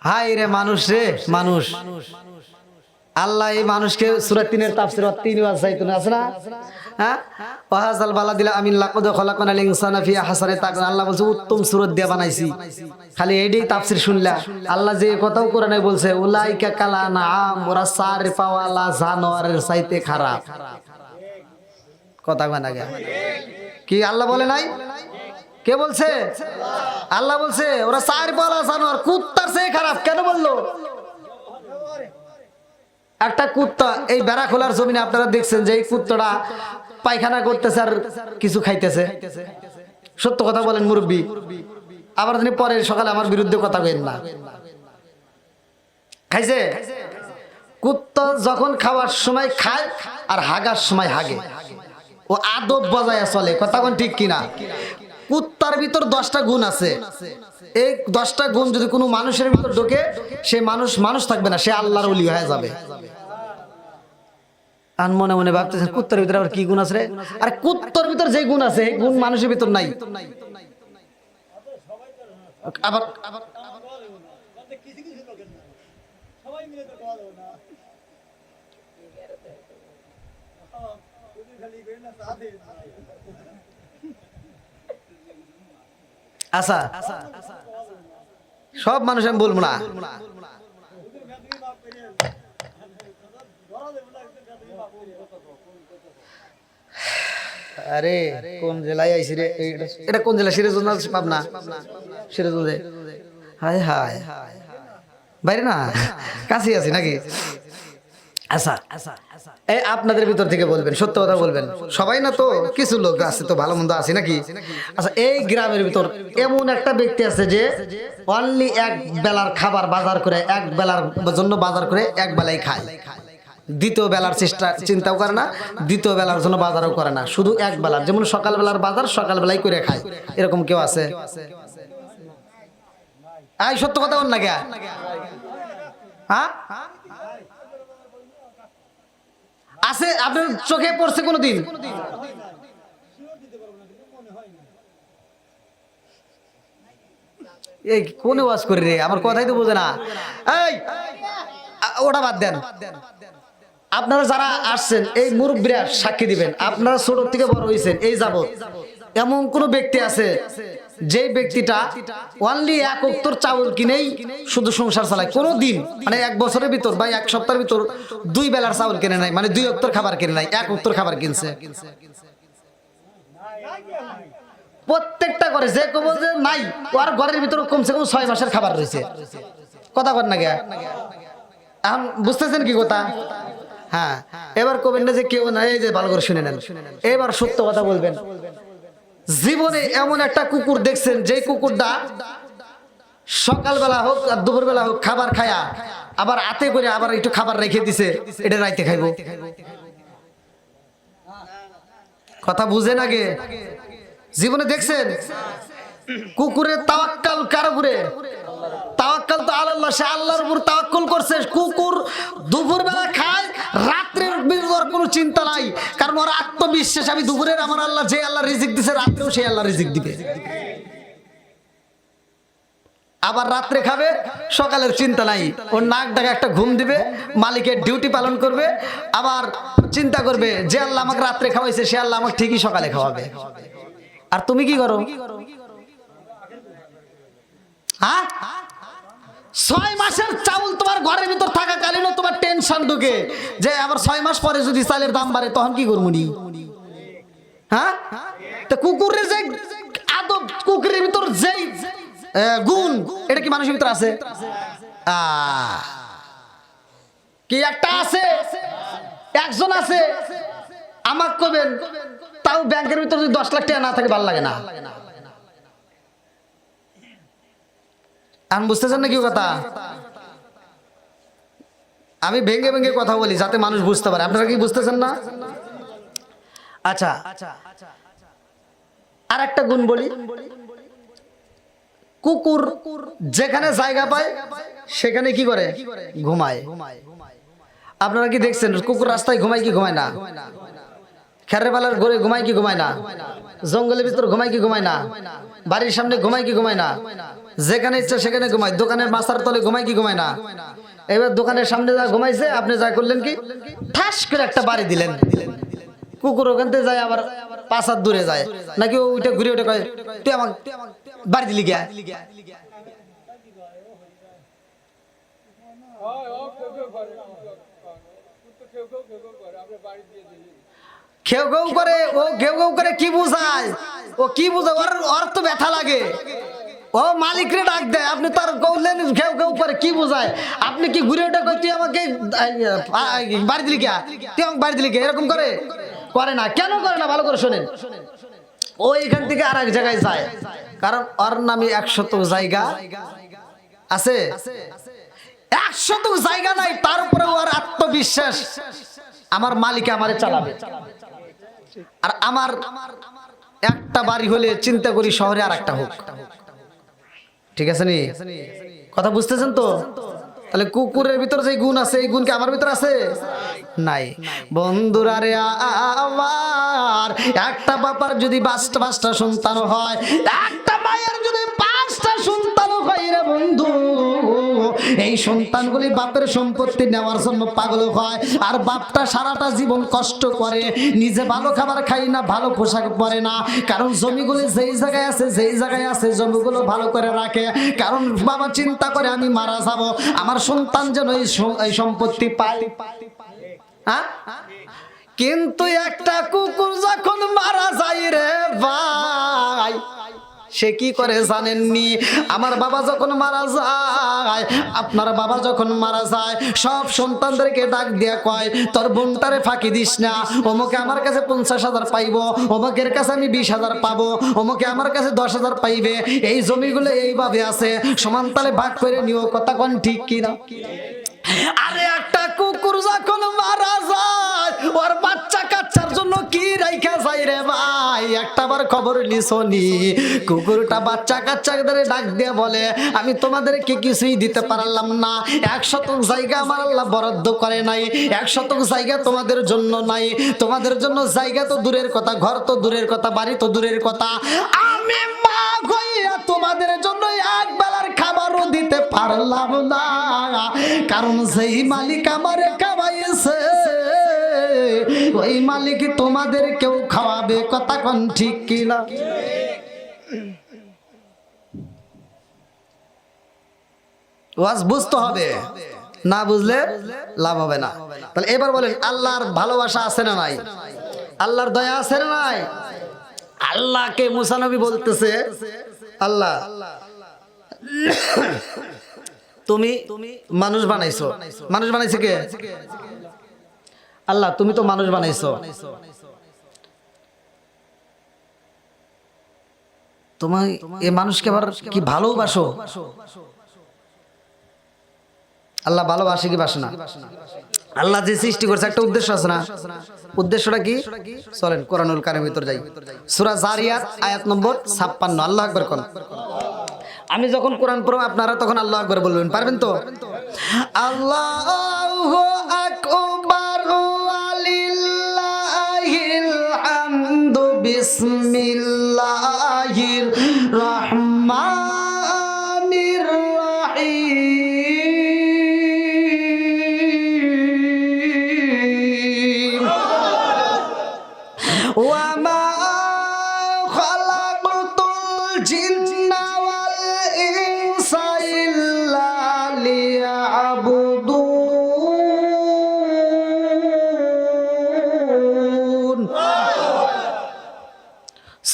হাই রে মানুষ রে মানুষ। আল্লাহ এই মানুষকে সূরা ৩-এর তাফসীর ৩ ওয়াজাইতুন আছে না? হ্যাঁ, ওয়াহাজাল বালাদিল আমিন লাকাদ খলাকনাল ইনসানা ফি আহসানি তাকওয়িম। আল্লাহ বলছে উত্তম সূরত দিয়ে বানাইছি। খালি এইটাই তাফসীর শুনলা। আল্লাহ যে কথাও কোরআনে বলছে উলাইকা কালা নাআম, ওরা সারিফা ওয়ালা জানোয়ারের চাইতে খারাপ। কথা কয় না কি? আল্লাহ বলে নাই? কে বলছে? আল্লাহ বলছে ওরা সারিফা ওয়ালা জানোয়ার, কুত্তার চেয়ে খারাপ। কেন বললো? একটা কুত্তা এই বেড়া খোলার জমিনে আপনারা দেখছেন যে এই কুত্তাটা পায়খানা করতেছে আর কিছু খাইতেছে। সত্য কথা বলেন মুরব্বী, আবার তিনি পরে সকালে আমার বিরুদ্ধে কথা কইেন না। খাইছে? কুত্তা যখন খাওয়ার সময় খায় আর হাগার সময় হাগে, ও আদব বজায় চলে। কথা কোন ঠিক কিনা? কুত্তার ভিতর 10টা গুণ আছে। এই 10টা গুণ যদি কোনো মানুষের ভিতর ঢোকে, সে মানুষ থাকবে না, সে আল্লাহর ওলি হয়ে যাবে। আর মনে মনে ভাবতেছেন কুত্তার ভিতরে আবার কি গুণ আছে? আর কুত্তার ভিতর যে গুণ আছে এই গুণ মানুষের ভিতর নাই। আবার আচ্ছা, সব মানুষ আমি বলবো না। আরে কোন জেলায় আইছি রে? এটা কোন জেলা? সিরাজগঞ্জ, পাবনা? সিরাজগঞ্জে। হায় হায়, বাইরে না, কাছে আছি নাকি? আচ্ছা, এই আপনাদের ভিতর থেকে বলবেন, সত্য কথা বলবেন। সবাই না তো, কিছু লোক আছে তো ভালো মন্দ আছে নাকি? আচ্ছা, এই গ্রামের ভিতর এমন একটা ব্যক্তি আছে যে অনলি এক বেলার খাবার বাজার করে, এক বেলার জন্য বাজার করে এক বেলাই খায়, দ্বিতীয় বেলার চিন্তাও করে না, দ্বিতীয় বেলার জন্য বাজারও করে না, শুধু এক বেলার। যেমন সকাল বেলার বাজার সকাল বেলায় করে খায়। এরকম কেউ আছে? এই সত্য কথা বল না কে? হ্যাঁ আছে? আপনার চোখে পড়ছে কোনদিন? এই কোন ওয়াজ করে রে? আমার কথাই তো বোঝে না। এই ওটা বাদ দেন। আপনারা যারা আসছেন এই মুরব্বীরা সাক্ষী দিবেন, আপনারা ছোট থেকে বড় হয়েছেন এই যাবত, এমন কোন ব্যক্তি আছে যে ব্যক্তিটা অনলি এক ওক্তর চাউল কিনেই শুধু সংসার চালায়? কোনো দিন মানে এক বছরের ভিতর বা এক সপ্তাহের ভিতর 2 বেলার চাউল কিনে নাই, মানে 2 ওক্তর খাবার কিনে নাই, এক ওক্তর খাবার কিনছে? প্রত্যেকটা ঘরে যে কব যে নাই, ওর ঘরের ভিতর কমসে কম 6 মাসের খাবার রয়েছে। কথা বল না গে? এখন বুঝতেছেন কি কথা? হ্যাঁ, এবার কবেন না যে কেউ নাই। এই যে ভালো করে শুনে নেন, এবার সত্য কথা বলবেন। জীবনে এমন একটা কুকুর দেখছেন যে কুকুরটা সকালবেলা হোক আর দুপুরবেলা হোক খাবার খায়া আবার হাতে করে আবার একটু খাবার রেখে দিছে, এটা রাইতে খাইব? কথা বুঝেন আগে? জীবনে দেখছেন? কুকুরের তাওয়াক্কাল কার উপরে? তাওয়াক্কাল তো আল্লাহ, সে আল্লাহর উপর তাওয়াক্কুল করছে। কুকুর দুপুরবেলা খায়, রাত্রের বিরুদ্ধে কোনো চিন্তা নাই, কারণ ওর আত্মবিশ্বাস আমি দুপুরের আমার আল্লাহ যে আল্লাহ রিজিক দিছে রাত্রেও সেই আল্লাহ রিজিক দিবে। আবার রাত্রে খাবে, সকালের চিন্তা নাই, ওর নাক ডাকা একটা ঘুম দিবে, মালিকের ডিউটি পালন করবে, আবার চিন্তা করবে যে আল্লাহ আমাকে রাত্রে খাওয়াইছে সে আল্লাহ আমাকে ঠিকই সকালে খাওয়াবে। আর তুমি কি করো? হ্যাঁ, 6 মাসের চাউল তোমার ঘরের ভিতর থাকাকালীনও তোমার টেনশন ঢুকে যে আবার 6 মাস পরে যদি চালের দাম বাড়ে তখন কি করবো নি? হ্যাঁ, তো কুকুরের যে আদব, কুকুরের ভিতর যেই গুণ, এটা কি মানুষের ভিতর আছে? কি একটা আছে, একজন আছে। আমাকে কবেন তাও ব্যাংকের ভিতর যদি 10 লাখ টাকা না থাকে ভালো লাগে না। আমি বুঝতেছেন না কি কথা? আমি ভেঙে ভেঙে কথা বলি যাতে মানুষ বুঝতে পারে। আপনারা কি বুঝতেছেন না? আচ্ছা, আর একটা গুণ বলি, কুকুর যেখানে জায়গা পায় সেখানে কি করে? ঘুমায়। আপনারা কি দেখছেন কুকুর রাস্তায় ঘুমায় কি ঘুমায় না? খেরের পালার ঘরে ঘুমায় কি ঘুমায় না? জঙ্গলের ভিতর ঘুমায় কি ঘুমায় না? বাড়ির সামনে ঘুমায় কি ঘুমায় না? যেখানে ইচ্ছা সেখানে ঘুমায়। দোকানের মাথার তলে ঘুমায় কি ঘুমায় না? এবার দোকানের সামনে যা ঘুমাইছে, আপনি যা করলেন কি ঠাস করে একটা বাড়ি দিলেন। কুকুর ওখান থেকে যায় আবার 5 হাত দূরে যায়, নাকি ওইটা ঘুরে ওঠে কয় তুই আমাকে বাড়ি দিলি গিয়া। খেউ খেউ করে, ও ঘেউ ঘেউ করে কি বুঝায়? ও কি বুঝায়? ওর তো ব্যথা লাগে, ও মালিকরে ডাক দেয়। আপনি তার কইলেন ঘেউ ঘেউ করে কি বুঝায়? আপনি কি ঘুরে ওঠে কই তুই আমাকে বাড়ি দিলি কে, তুই আমাকে বাড়ি দিলি কে, এরকম করে? করে না। কেন করে না? ভালো করে শোনেন। ও এখান থেকে আর এক জায়গায় যায়, কারণ ওর নামে 100 জায়গা আছে। 100 জায়গা নাই, তারপরে ওর আত্মবিশ্বাস আমার মালিক আমারে চালাবে। আর আমার একটা বাড়ি হলে চিন্তা করি শহরে আর একটা হোক। ঠিক আছে নি? কথা বুঝতেছেন তো? তাহলে কুকুরের ভিতর যে গুণ আছে, এই গুণ কি আমার ভিতর আছে? নাই। বন্ধুরা রে আমার, একটা বাবার যদি 5টা সন্তান হয়, একটা মায়ের যদি 5টা সন্তান হয় রে বন্ধু, এই সন্তানগুলি বাপের সম্পত্তি নেওয়ার জন্য পাগল হয়। আর বাপটা সারাটা জীবন কষ্ট করে, নিজে ভালো খাবার খাই না, ভালো পোশাক পরে না, কারণ জমিগুলি যেই জায়গায় আছে জমিগুলো ভালো করে রাখে। কারণ বাবা চিন্তা করে আমি মারা যাব, আমার সন্তান যেন এই সম্পত্তি পায়। হ্যাঁ, কিন্তু একটা কুকুর যখন মারা যায় রে ভাই, সে কি করে জানেননি? আমার বাবা যখন মারা যায়, আপনার বাবা যখন মারা যায়, সব সন্তানদেরকে ডাক দিয়া কয় তোর বোনটারে ফাঁকি দিস না। অমুকে আমার কাছে 50,000 পাইব, অমুকের কাছে আমি 20,000 পাবো, অমুকে আমার কাছে 10,000 পাইবে। এই জমিগুলো এইভাবে আছে, সমান তালে ভাগ করে নিও। কথা কোন ঠিক কিনা? আরে একটা কুকুর যখন মারা যায়, ওর বাচ্চা কাচ্চার জন্য কি রাইখা যায় রে ভাই? একটাবার খবর নিছনি? কুকুরটা বাচ্চা কাচ্চাদের ডাক দিয়ে বলে আমি তোমাদেরকে কিছুই দিতে পারলাম না, 100 জায়গা আমার আল্লাহ বরাদ্দ করে নাই, 100 জায়গা তোমাদের জন্য নাই। তোমাদের জন্য জায়গা তো দূরের কথা, ঘর তো দূরের কথা, বাড়ি তো দূরের কথা, আমি মা হইয়া তোমাদের জন্য এক বেলার খাবারও দিতে পারলাম না। কারণ যেই মালিক আমারে খাওয়াইছে, ওই মালিক তোমাদের কেউ খাওয়াবে। কথা কোন ঠিক কিনা? ওয়াজ বুঝতে হবে, না বুঝলে লাভ হবে না। তাহলে এবার বলেন আল্লাহর ভালোবাসা আছে না নাই? আল্লাহর দয়া আছে না নাই? আল্লাহকে মুসা নবী বলতেছে, আল্লাহ তুমি মানুষ বানাইছো। মানুষ বানাইছে কে? আল্লাহ তুমি তো মানুষ বানাইছো, তোমার এই মানুষকে আবার কি ভালোবাসো? আল্লাহ ভালোবাসে কি বাসে না? আল্লাহ যে সৃষ্টি করছে একটা উদ্দেশ্য আছে না? উদ্দেশ্যটা কি? চলেন কোরআনুল কারিমের ভিতর যাই। সূরা জারিয়াত আয়াত নম্বর 56। আল্লাহু আকবার কোন। আমি যখন কোরআন পড়ব আপনারা তখন আল্লাহু আকবার বলবেন, পারবেন তো? আল্লাহু আকবার ওয়ালিল্লাহিল হামদু বিসমিল্লাহির রহমানির রহিম। ওয়া মা খালাকতুল জিন্না ওয়াল ইনসা ইল্লা লিয়াবুদুন।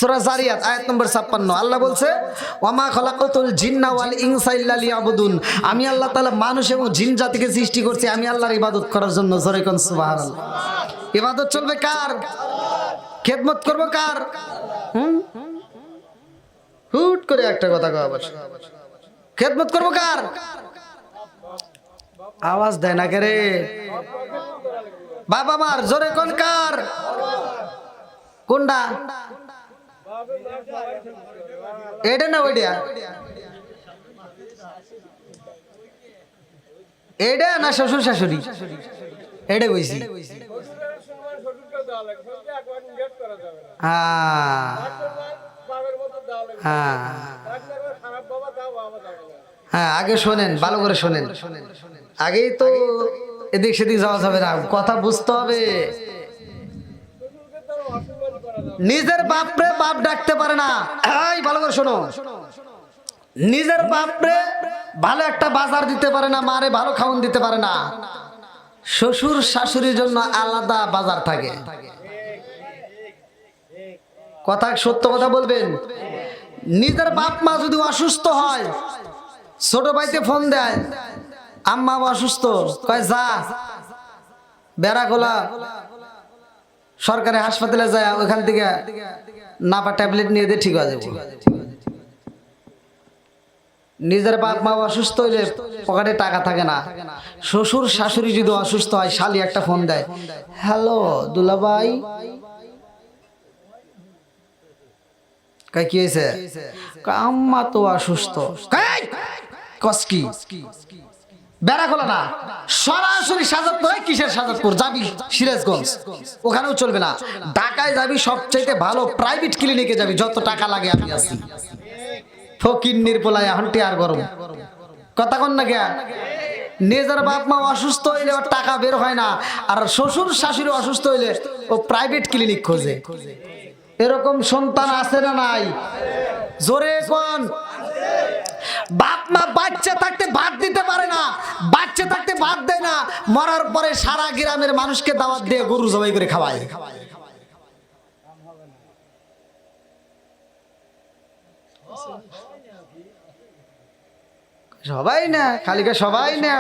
সূরা জারিয়াত আয়াত নম্বর 56 আল্লাহ বলছে ওয়ামা খালাকাতুল জিন্না ওয়াল ইনসা ইল্লা লিয়াবুদুন, আমি আল্লাহ তাআলা মানুষ এবং জিন জাতিকে সৃষ্টি করছি আমি আল্লাহর ইবাদত করার জন্য। জোরে কোন সুবহানাল্লাহ। ইবাদত চলবে কার? খেদমত করব কার? হুট করে একটা কথা কওয়া বসে, খেদমত করব কার? আওয়াজ দেয় না কে রে বাবা মার? জোরে কোন কার? কোনটা? এটা না ওইটা? এটা না শ্বশুর শাশুড়ি? এটা কইছি। হ্যাঁ আগে শোনেন, ভালো করে শোনেন। আগেই তো এদিক সেদিক যাওয়া যাবে না, কথা বুঝতে হবে। নিজের বাপরে বাপ ডাকতে পারে না, এই ভালো করে শোনো। নিজের বাপরে ভালো একটা বাজার দিতে পারে না, মারে ভালো খাওয়ান দিতে পারে না। শ্বশুর শাশুড়ির জন্য আলাদা বাজার থাকে। কথা সত্য কথা বলবেন। নিজের বাপ মা যদি অসুস্থ হয়, ছোট ভাইতে ফোন দেয়, আম্মা অসুস্থ, কয় যা বেড়াগোলা সরকারি হাসপাতালে যায়, ওখান থেকে নাপা ট্যাবলেট নিয়ে দিয়ে ঠিক হয়ে যাবে। নিজের বাপ মা অসুস্থ হইলে পকেটে টাকা থাকে না। শ্বশুর শাশুড়ি যদি অসুস্থ হয়, শালি একটা ফোন দেয়, হ্যালো দুলাভাই, কি হয়েছে? আম্মা তো অসুস্থ। কসকি বেড়া খোলা না, সরাসরি সাজাদপুর। কিসের সাজাদপুর? যাবি সিরাজগঞ্জ, ওখানেও চলবে না। ঢাকায় যাবি, সবচাইতে ভালো প্রাইভেট ক্লিনিকে যাবি, যত টাকা লাগে আমি আছি। ফকির নির্পলায় হান্টি আর গরম কথা কন না কে? নিজের বাপ মা অসুস্থ হইলে ওর টাকা বের হয় না, আর শ্বশুর শাশুড়ি অসুস্থ হইলে ও প্রাইভেট ক্লিনিক খোঁজে। এরকম সন্তান আছে না নাই? জোরে কোন? বাপ মা বাচ্চা থাকতে ভাত দিতে পারে না, বাচ্চা থাকতে ভাত দেয় না, মরার পরে সারা গ্রামের মানুষকে দাওয়াত দিয়ে গরু জবাই করে খাওয়ায়। সবাই না, খালিকা সবাই না।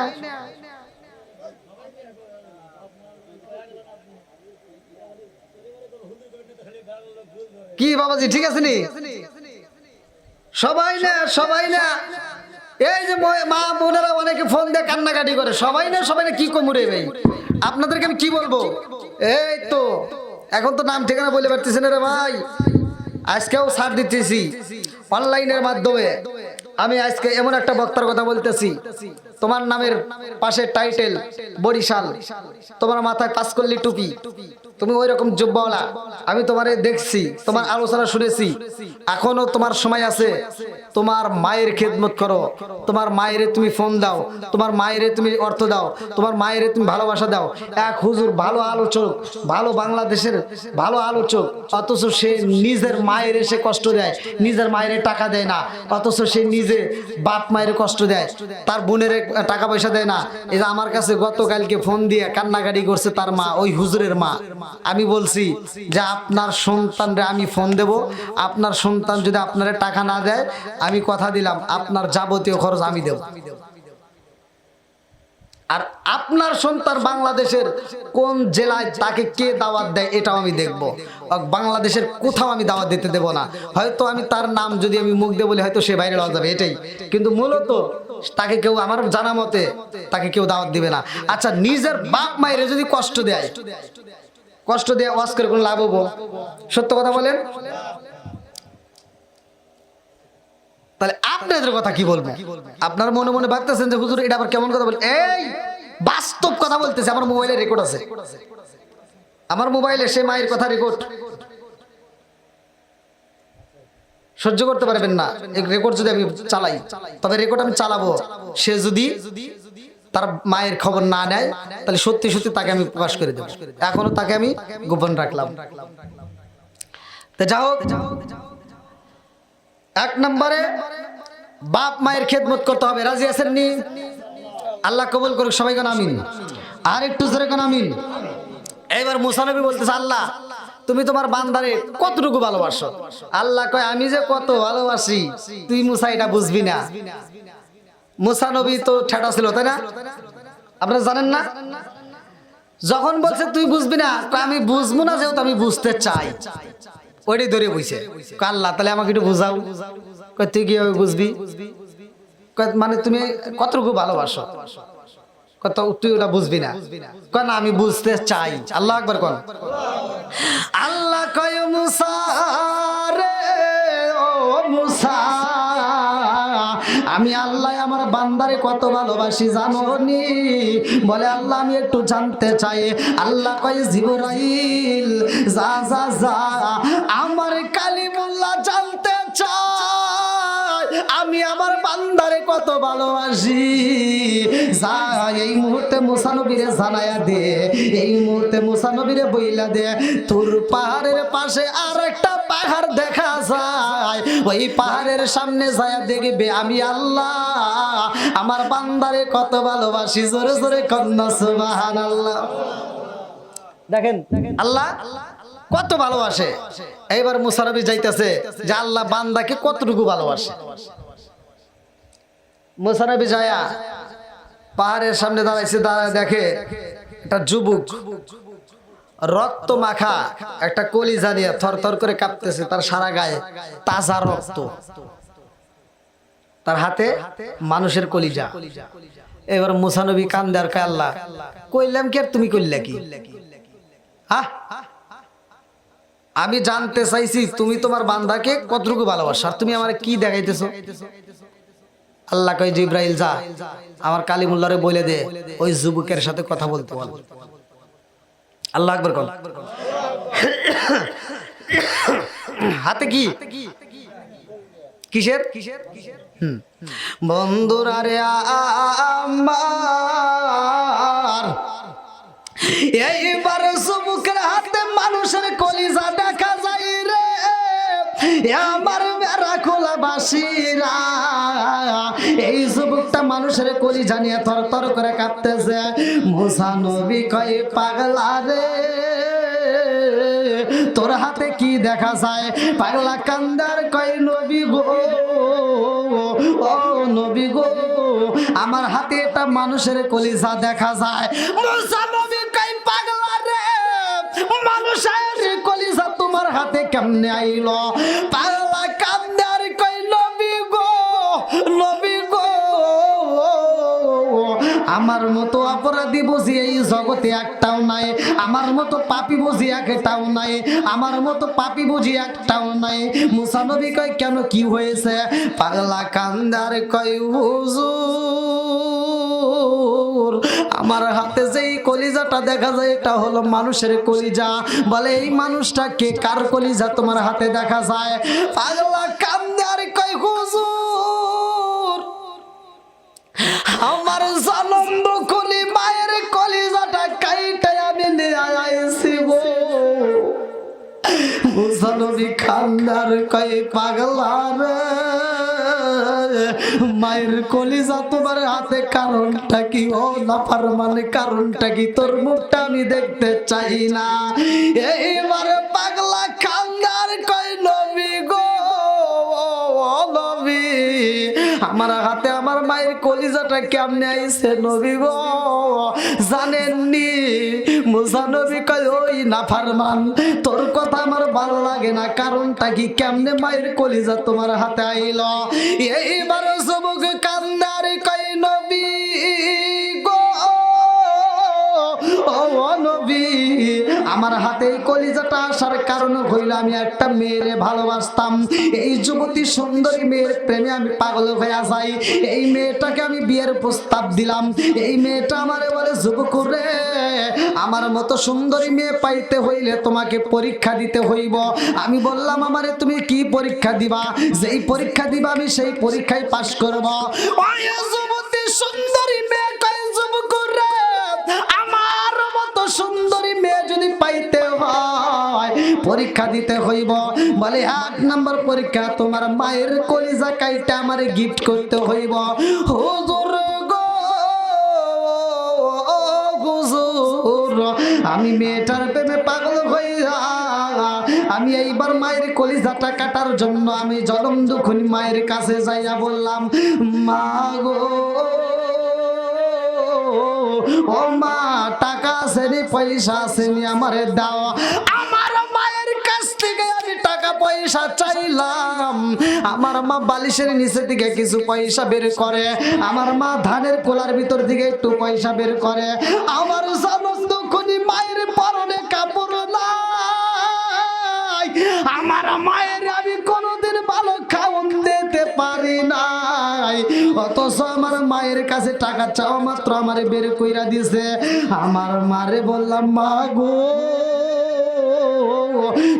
কি বাবাজি ঠিক আছে নি? সবাই না, সবাই না। এই যে মা বোনেরা অনেকে ফোন দিয়ে কান্নাকাটি করে, সবাই না, সবাই না। কি কমুরে ভাই, আপনাদেরকে আমি কি বলবো? এই তো এখন তো নাম ঠিকানা বলে পারতেছি না রে ভাই। আজকেও ছাড় দিতেছি অনলাইনের মাধ্যমে। আমি আজকে এমন একটা বক্তার কথা বলতেছি, তোমার নামের পাশে টাইটেল বরিশাল, তোমার মাথায় পাঁচকল্লি টুপি, তুমি ওই রকম জুব্বাওয়ালা। আমি তোমারে দেখছি, তোমার আলোচনা শুনেছি। এখনো তোমার সময় আছে, তোমার মায়ের খেদমত করো, তোমার মায়েরে তুমি ফোন দাও, তোমার মায়েরে তুমি অর্থ দাও, তোমার মায়েরে তুমি ভালোবাসা দাও। এক হুজুর ভালো আলোচক, ভালো বাংলাদেশের ভালো আলোচক, অথচ সে নিজের মায়ের এসে কষ্ট দেয়, নিজের মায়ের টাকা দেয় না, অথচ সে নিজে বাপ মায়ের কষ্ট দেয়, তার বোনের টাকা পয়সা দেয় না। এই যে আমার কাছে গতকালকে ফোন দিয়ে কান্নাকাটি করছে তার মা, ওই হুজুরের মা। আমি বলছি যে আপনার সন্তানরে আমি ফোন দেব, আপনার সন্তান যদি আপনার টাকা না দেয়, আমি কথা দিলাম আপনার যাবতীয় খরচ আমি দেব। আর আপনার সন্তান বাংলাদেশের কোন জেলায় তাকে কে দাওয়াত দেয় এটাও আমি দেখব। বাংলাদেশের কোথাও আমি দাওয়াত দিতে দেব না। হয়তো আমি তার নাম যদি আমি মুখ দিয়ে বলি, হয়তো সে বাইরে লওয়া যাবে, এটাই। কিন্তু মূলত তাকে কেউ, আমার জানা মতে তাকে কেউ দাওয়াত দিবে না। আচ্ছা, নিজের বাপ মায়ের যদি কষ্ট দেয়, কষ্ট দিয়ে ওয়াজ করে কোনো লাভ হবো? সত্য কথা বলেন। তাহলে আপনাদের কথা কি বলবো? আপনার মনে মনে ভাবতেছেন যে হুজুর এটা আবার কেমন কথা বলে। এই বাস্তব কথা বলতেছে, আমার মোবাইলে রেকর্ড আছে, আমার মোবাইলে সে মায়ের কথা রেকর্ড। সহ্য করতে পারবেন না রেকর্ড যদি আমি চালাই, তবে রেকর্ড আমি চালাবো। সে যদি তার মায়ের খবর না নেয়, তাহলে সত্যি সত্যি তাকে আমি প্রকাশ করে দেবো। এখনো তাকে আমি গোপন রাখলাম। তো যাও, এক নম্বরে বাপ মায়ের খেদমত করতে হবে। রাজি আছেন নি? আল্লাহ কবুল করুক সবাই, কোন আমিন। আর একটু জোরে কোন আমিন। এবার মুসা নবী বলতেছে, আল্লাহ তুমি তোমার বান্দারে কতটুকু ভালোবাসো। আল্লাহ কয় আমি যে কত ভালোবাসি তুই মুসা এটা বুঝবি না। মুসা নবী তো ঠেটা ছিল, তাই না? আপনারা জানেন না? যখন বলছে তুই বুঝবি না, আমি বুঝবো না, যেহেতু আমি বুঝতে চাই, ওইটাই ধরে বইছে। আল্লাহ তাহলে আমাকে একটু বুঝাও। তুই কিভাবে বুঝবি? মানে তুমি কতটুকু ভালোবাসো, কত তুই ওটা বুঝবি না। না আমি বুঝতে চাই। আল্লাহ আকবার কোন। আল্লাহ কয় মুসা রে, ও মুসা, আমি আল্লাহ আমার বান্দারে কত ভালোবাসি জানো নি? বলে আল্লাহ আমি একটু জানতে চাই। আল্লাহ কয় জিবরাইল যা যা যা, আমার কালিমুল্লাহ জানতে চাই আমি আমার বান্দারে কত ভালোবাসি। যা এই মুহূর্তে মুসা নবীরে জানায়া দে, এই মুহূর্তে মুসা নবীরে বইলা দে তোর পাহাড়ের পাশে আর একটা পাহাড় দেখা যায়, ওই পাহাড়ের সামনে যায় দেখবে আমি আল্লাহ আমার বান্দারে কত ভালোবাসি। জোরে জোরে কন্যা সুবহানাল্লাহ। দেখেন আল্লাহ কত ভালোবাসে। এইবার মুসা নবী যাইতেছে যে আল্লাহ বান্দাকে কতটুকু ভালোবাসে। মুসা নবী যায়া পাহাড়ের সামনে দাঁড়াইছে, দাঁড়ায় দেখে একটা যুবক রক্ত মাখা একটা কলিজা নিয়ে থরথর করে কাঁপতেছে, তার সারা গায়ে তাজা রক্ত, তার হাতে মানুষের কলিজা। এবার মুসা নবী কান্দে আর কয় আল্লাহ কইলাম কি আর তুমি কইলা কি? আমি জানতে চাইছি তুমি তোমার বান্দাকে কতটুকু ভালোবাসো, আর তুমি আমার কি দেখাইতেছো? আল্লাহ কয় জিবরাইল যা আমার কালিমুল্লাহরে বলে দে ওই যুবকের সাথে কথা বলতে বল। আল্লাহ আকবার কর। হাতে কি কিসের? বন্ধুরা রে আমার, এইবার যুবকের হাতে মানুষের কলিজা দেখা যায় রে আমার বেড়া খোলা বাসিরা। এই যুবকটা মানুষের কলিজা নিয়ে থরথর করে কাঁপতেছে। মুসা নবী কয় পাগলা রে তোর হাতে কি দেখা যায়? পাগলা কান্দার কয় নবী গো, ও নবী গো আমার হাতে একটা মানুষের কলিজা দেখা যায়। মুসা নবী কয় পাগলা রে মানুষের কলিজা তোমার হাতে কেমনে আইলো? পাগলা কান্দার কয় নবী গো, নবী গো আমার মতো অপরাধী বুঝি এই জগতে একটাও নাই, আমার মতো পাপী বুঝি একটাও নাই, আমার মতো পাপী বুঝি একটাও নাই। মুসা নবী কয় কেন কি হয়েছে? পাগলা কান্দার কয় হুজুর আমার হাতে যেই কলিজাটা দেখা যায় এটা হলো মানুষের কলিজা। বলে এই মানুষটা কে, কার কলিজা তোমার হাতে দেখা যায়? পাগলা কান্দার কয় হুজুর আমার জনম কলি মায়ের কলিজাটা কাইটা আমি নিয়ে আইছি গো। মুসা নবী কান্দার কয় পাগলা রে মায়ের কলিজা তোমার হাতে কারণটা কি? ও নাফরমান কারণটা কি? তোর মুখটা আমি দেখতে চাই না। এইবারে পাগলা কান্দার কয় নবী গো, নবী আমার হাতে আমার মায়ের কলিজাটা কেমনে আইছে নবী গো জানেননি? মুসা নবী কয় ওই নাফরমান তোর কথা আমার ভালো লাগে না, কারণটা কি? কেমনে মায়ের কলিজা তোমার হাতে আইলো? এইবার যুবক কান্দার কয় নবী গো, ও নবী আমার হাতে এই কলিজাটা আসার কারণ হইল আমি একটা মেয়েরে ভালোবাসতাম। এই যুবতী সুন্দরী মেয়ের প্রেমে আমি পাগল হয়ে যাই। এই মেয়েটাকে আমি বিয়ের প্রস্তাব দিলাম। এই মেয়েটা আমারে বলে যুবক রে আমার মতো সুন্দরী মেয়ে পাইতে হইলে তোমাকে পরীক্ষা দিতে হইব। আমি বললাম আমারে তুমি কি পরীক্ষা দিবা? যেই পরীক্ষা দিবা আমি সেই পরীক্ষায় পাশ করব। ওই যুবতী সুন্দরী মেয়ে কয় যুবক রে আমার মতো সুন্দরী মেয়ে যদি পাইতে হয় পরীক্ষা দিতে হইব। বলে 8 নম্বর পরীক্ষা তোমার মায়ের কলিজা কাইটা আমারে গিফট করতে হইব। হুজুর গো হুজুর আমি মেয়েটার প্রেমে পাগল হইয়া আমি এইবার মায়ের কলিজাটা কাটার জন্য আমি জনম দুঃখনী মায়ের কাছে যাইয়া বললাম, মা গো, ও মা, টাকা আসেনি, পয়সা আসেনি, আমারে দাও। আমার মায়ের কাছ থেকে আমি টাকা পয়সা চাইলাম। আমার মা বালিশের নিচে থেকে কিছু পয়সা বের করে, আমার মা ধানের কোলার ভিতর থেকে একটু পয়সা বের করে। আমার জনম দুঃখনী মায়ের পরনে কাপড় নাই, আমার মায়ের আমি কোনোদিন ভালো খাওন দিতে পারি নাই, অথচ আমার মায়ের কাছে টাকা চাওয়া মাত্র আমারে বের কইরা দিছে। আমার মারে বললাম, মা গো,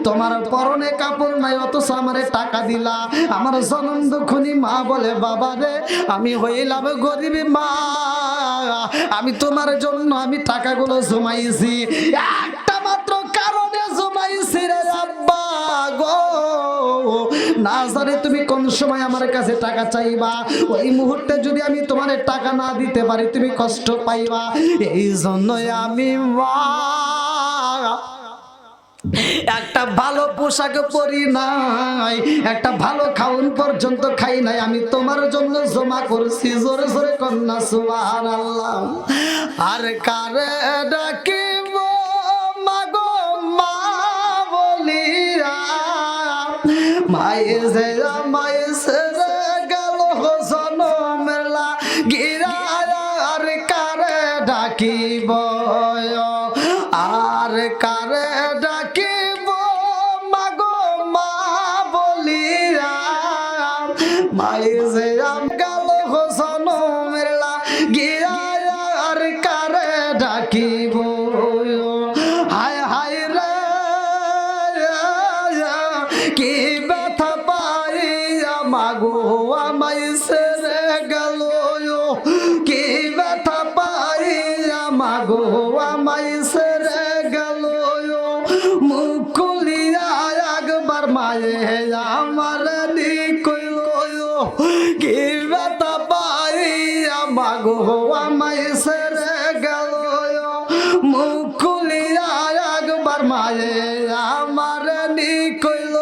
তোমার পরনে কাপড় নাই অথচ আমারে টাকা দিলা। আমার জনম দুঃখনী মা বলে, বাবা রে, আমি হইলাম গরিব মা, আমি তোমার জন্য আমি টাকাগুলো জমাইছি, একটা মাত্র কারণে জমাইছি রে আব্বা গো, না জানি তুমি কোন সময় আমার কাছে টাকা চাইবা, ওই মুহূর্তে যদি আমি তোমার টাকা না দিতে পারি তুমি কষ্ট পাইবা, এই জন্যই আমি মা একটা ভালো পোশাক পরি নাই, একটা ভালো খাওন পর্যন্ত খাই নাই, আমি তোমার জন্য জমা করছি। জোরে জোরে কন্যা সুবহানাল্লাহ। আর কারে ডাকিব মাগো মা বলিয়া, মায়ে যে মায়ে সেরে গেল জনমের লাগিয়া, আর কারে ডাকিব, আর কারে ডাকিব মাগো মা বলিয়া, মায়ে যে গেল জনমের লাগিয়া, আর কারে ডাকিব। হায় হায় রে, কি ব্যথা পাইয়া মাগো আমায় ছেড়ে গেল, কি ব্যথা পাইয়া মাগো আমায় ছেড়ে গেল, মুখ খুলিয়া একবার মায়ে আমার কইল, কি ব্যথা পাইয়া মাগো আমায় ছেড়ে গেল, মুখ খুলিয়া একবার মায়ে আমার কইল।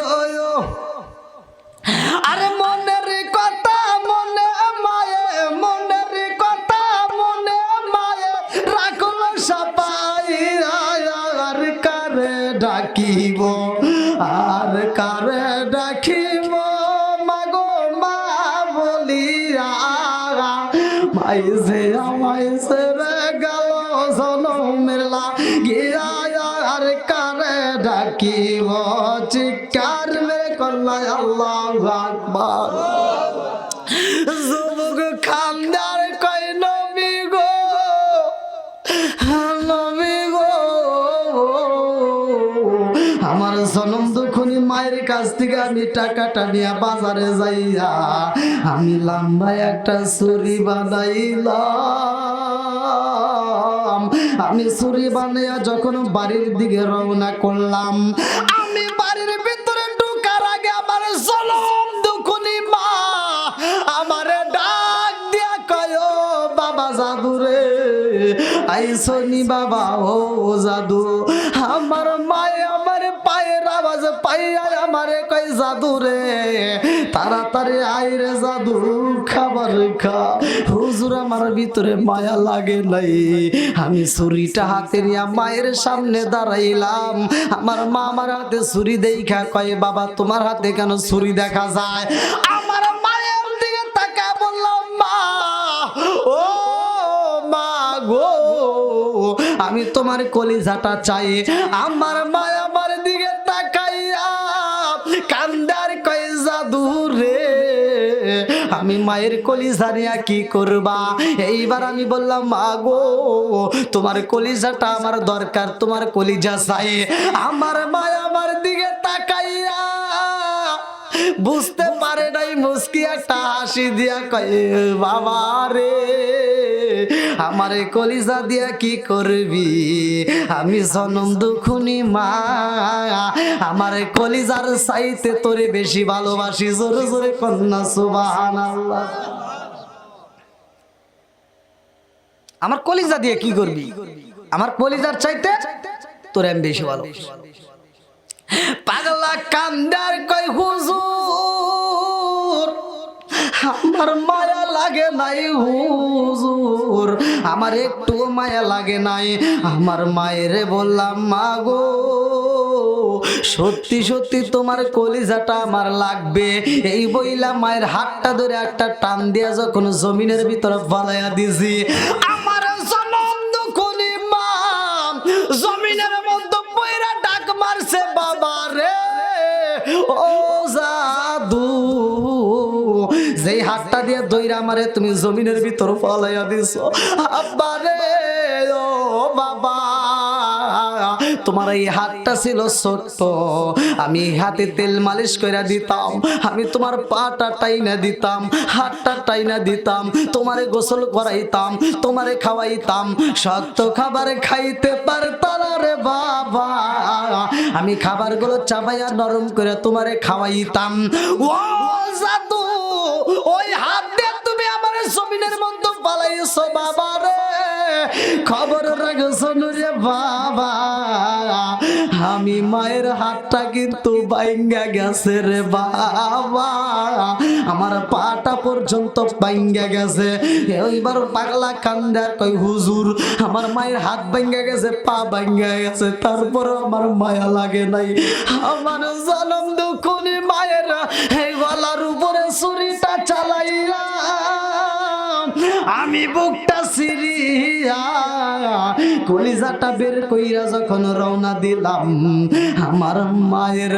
আরে মনের কথা মনে মায়ে, মনের কথা মনে মায়ে রাখল সাপাইয়া, আর কারে ডাকিব, আর কারে ডাকিব মাগো মা বলিয়া, মাই যে আমায় ছেড়ে গেল জনমের লাগিয়া, আর কারে ডাকিব। চিৎকার মেরে কন্যায় আল্লাহু আকবার। যুবক খান্দার কয়, নবী গো, নবী গো, আমার জনম দুঃখনী মায়ের কাছ থেকে আমি টাকাটা নিয়ে বাজারে যাইয়া আমি লম্বা একটা ছুরি বানাইলাম। আমি ছুরি বানাইয়া যখন বাড়ির দিকে রওনা করলাম, আমি বাড়ির ভিতরে ঢোকার আগে আমার জনম দুঃখনী মা আমারে ডাক দিয়া কয়, বাবা জাদু রে, আইসনি বাবা, ও জাদু। আমার মায়ে আমার পায়ের আওয়াজ পাইয়া আমারে কয়, জাদু রে, তাড়াতাড়ি আয় রে জাদু, খাবার খা। হুজুর আমার ভিতরে মায়া লাগে নাই, আমি ছুরিটা হাতে নিয়ে মায়ের সামনে দাঁড়াইলাম। আমার মা আমার হাতে ছুরি দেখা কয়, বাবা তোমার হাতে কেন ছুরি দেখা যায়? আমার মায়ের দিকে তাকা বললাম, মা, ও মা গো, আমি তোমার কলিজাটা চাই। আমার মা আমার দিকে তাকাইয়া কান্দার কয়, জাদু রে, আমি মায়ের কলিজা নিয়ে কি করবা? এইবার আমি বললাম, মা গো, তোমার কলিজাটা আমার দরকার, তোমার কলিজা চাই। আমার মা আমার দিকে তাকাইয়া বুঝতে পারে নাই, মুস্কি একটা হাসি দিয়া কয়, বাবা রে, আমারে কলিজা দিয়া কি করবি? আমি জনম দুঃখনী মা, আমারে কলিজার চাইতে তোরে বেশি ভালোবাসি। জোরে জোরে কন্যা সুবহানাল্লাহ। আমার কলিজা দিয়ে কি করবি? আমার কলিজার চাইতে তোরে আমি বেশি ভালোবাসি। পাগলা কান্দার কই হুজুর আমার মায়া লাগে নাই হুজুর, আমার একটু মায়া লাগে নাই। আমার মায়ের বললাম মা গো সত্যি সত্যি তোমার কলিজাটা আমার লাগবে। এই বইলা মায়ের হাতটা ধরে একটা টান দিয়া যখন জমিনের ভিতরে ফালাইয়া দিছি, আমার জনম দুখনি মা জমিনের মধ্যে পয়রা ডাক মারছে বাবা রে ও জাদু, যেই হাতটা দিয়ে দইরা আমারে তুমি জমিনের ভিতর ফালাইয়া দিছো আব্বা রে ও বাবা। তোমার এই হাতটা ছিল ছোট্ট, আমি হাতে তেল মালিশ করে দিতাম, আমি তোমার পাটা টাইনা দিতাম, হাতটা টাইনা দিতাম, তোমারে গোসল করাইতাম, তোমারে খাওয়াইতাম, শক্ত খাবার খাইতে পারতাম না রে বাবা, আমি খাবারগুলো চাবাইয়া নরম করে তোমারে খাওয়াইতাম। ও জাদু ওই হাত দিয়ে তুমি আমার জমিনের মধ্যে পালাইছো বাবা রে, খবর রাখছো রে বাবা, আমি মায়ের হাতটা কিন্তু বাইঙ্গা গেছে রে বাবা, আমার পাটা পর্যন্ত বাইঙ্গা গেছে। এইবার পাগলা কান্দার কই হুজুর আমার মায়ের হাত বাইঙ্গা গেছে, পা বাইঙ্গা গেছে, তারপর আমার মায়া লাগে নাই। আমার জনম দুঃখনি মায়ের এই গলার উপরে ছুরিটা চালাইয়া আমি বুকটা সিরিয়া কলিজাটা বের কইরা যখন রওনা দিলাম, আমার মায়ের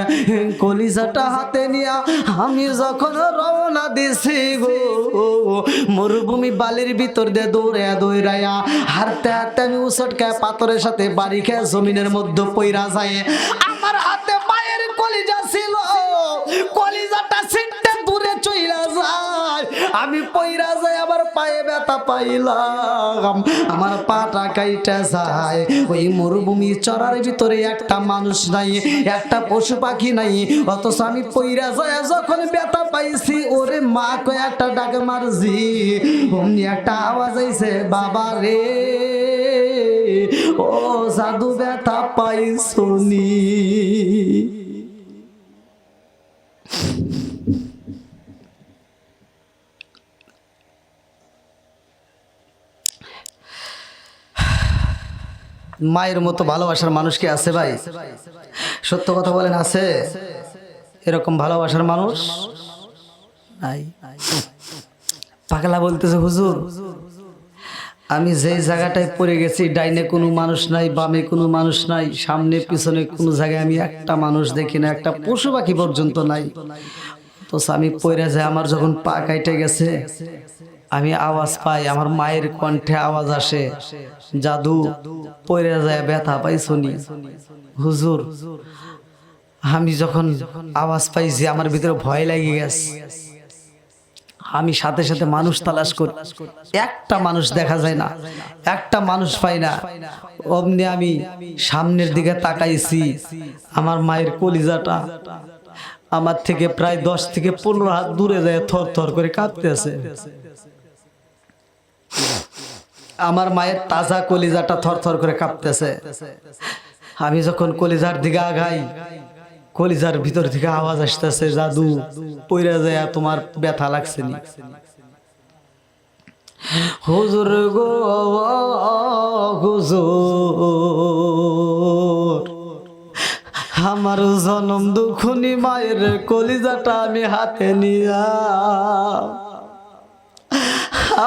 কলিজাটা হাতে নিয়া আমি যখন রওনা দিছি গো মরুভূমি বালির ভিতর দিয়ে দৌড়াইয়া হারতে হারতে আমি উচটকায় পাথরের সাথে বাড়ি খেয়ে জমিনের মধ্যে পইরা যায়। আমার হাতে মায়ের কলিজা ছিল, কলিজাটা ছিটতে দূরে চইলা যায়, আমি পইরা যাই, আমার পায়ে ব্যথা পাইলাম, আমার পাটা কাইটা যায়। ওই মরুভূমি চড়ার ভিতরে একটা মানুষ নাই, একটা পশু পাখি নাই, অথচ আমি পইরা যায় যখন ব্যথা পাইছি ওরে মা কয়ে একটা ডাক মারছি, অমনি একটা আওয়াজ আইছে বাবা রে ও জাদু ব্যথা পাইছনি। মায়ের মতো ভালোবাসার মানুষ কি আছে ভাই? সত্য কথা বলেন, আছে এরকম ভালোবাসার মানুষ? নাই। পাগলা বলতেছে হুজুর আমি যেই জায়গাটায় পড়ে গেছি ডাইনে কোনো মানুষ নাই, বামে কোনো মানুষ নাই, সামনে পিছনে কোনো জায়গায় আমি একটা মানুষ দেখি না, একটা পশু পাখি পর্যন্ত নাই, তো আমি পড়ে যাই। আমার যখন পা কাইটে গেছে আমি আওয়াজ পাই, আমার মায়ের কণ্ঠে আওয়াজ আসে জাদু পড়ে যায় ব্যথা পাইছনি। হুজুর আমি যখন আওয়াজ পাইছি আমার ভিতরে ভয় লেগে গেছে, আমি সাথে সাথে মানুষ তালাশ করি, একটা মানুষ দেখা যায় না, একটা মানুষ পাই না। অমনি আমি সামনের দিকে তাকাইছি, আমার মায়ের কলিজাটা আমার থেকে প্রায় 10 থেকে 15 হাত দূরে যায় থর থর করে কাঁপতেছে। আমার মায়ের তাজা কলিজাটা থর থর করে কাঁপতেছে। আমি যখন কলিজার দিকে আগাই কলিজার ভিতর থেকে আওয়াজ আসতেছে জাদু পইরা যায় তোমার ব্যথা লাগছে নি। হুজুর গো হুজুর আমার জনম দুখনি মায়ের কলিজাটা আমি হাতে নিয়া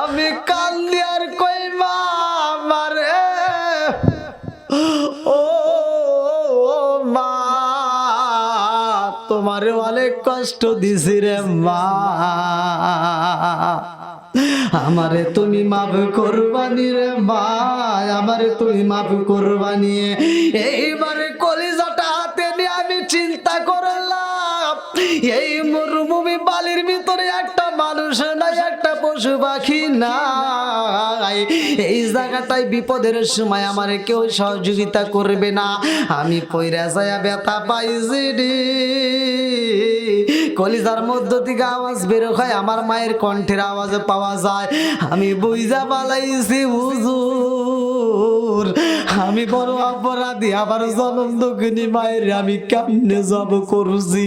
আমি কান্দি আর কই মা মারে ও মা তোমারে অনেক কষ্ট দিছি রে মা, আমারে তুমি মাফ করবানি রে মা, আমারে তুমি মাফ করবানি। এইবারে কলিজাটা হাতে নিয়ে আমি চিন্তা করলাম এই মরুভূমি বালির ভিতরে একটা মানুষ নাই, একটা পশু পাখি নাই, এই জায়গাটায় বিপদের সময় আমারে কেউ সহযোগিতা করবে না, আমি পইরা যায় ব্যথা পাইছি রে। কলিজার মধ্য থেকে আওয়াজ বের হয়, আমার মায়ের কণ্ঠের আওয়াজ পাওয়া যায়। আমি বুঝা পালাইছি হুজুর আমি আমি বড় অপরাধী, আমার জনম দুঃখিনী মায়ের আমি কেমনে জব করছি,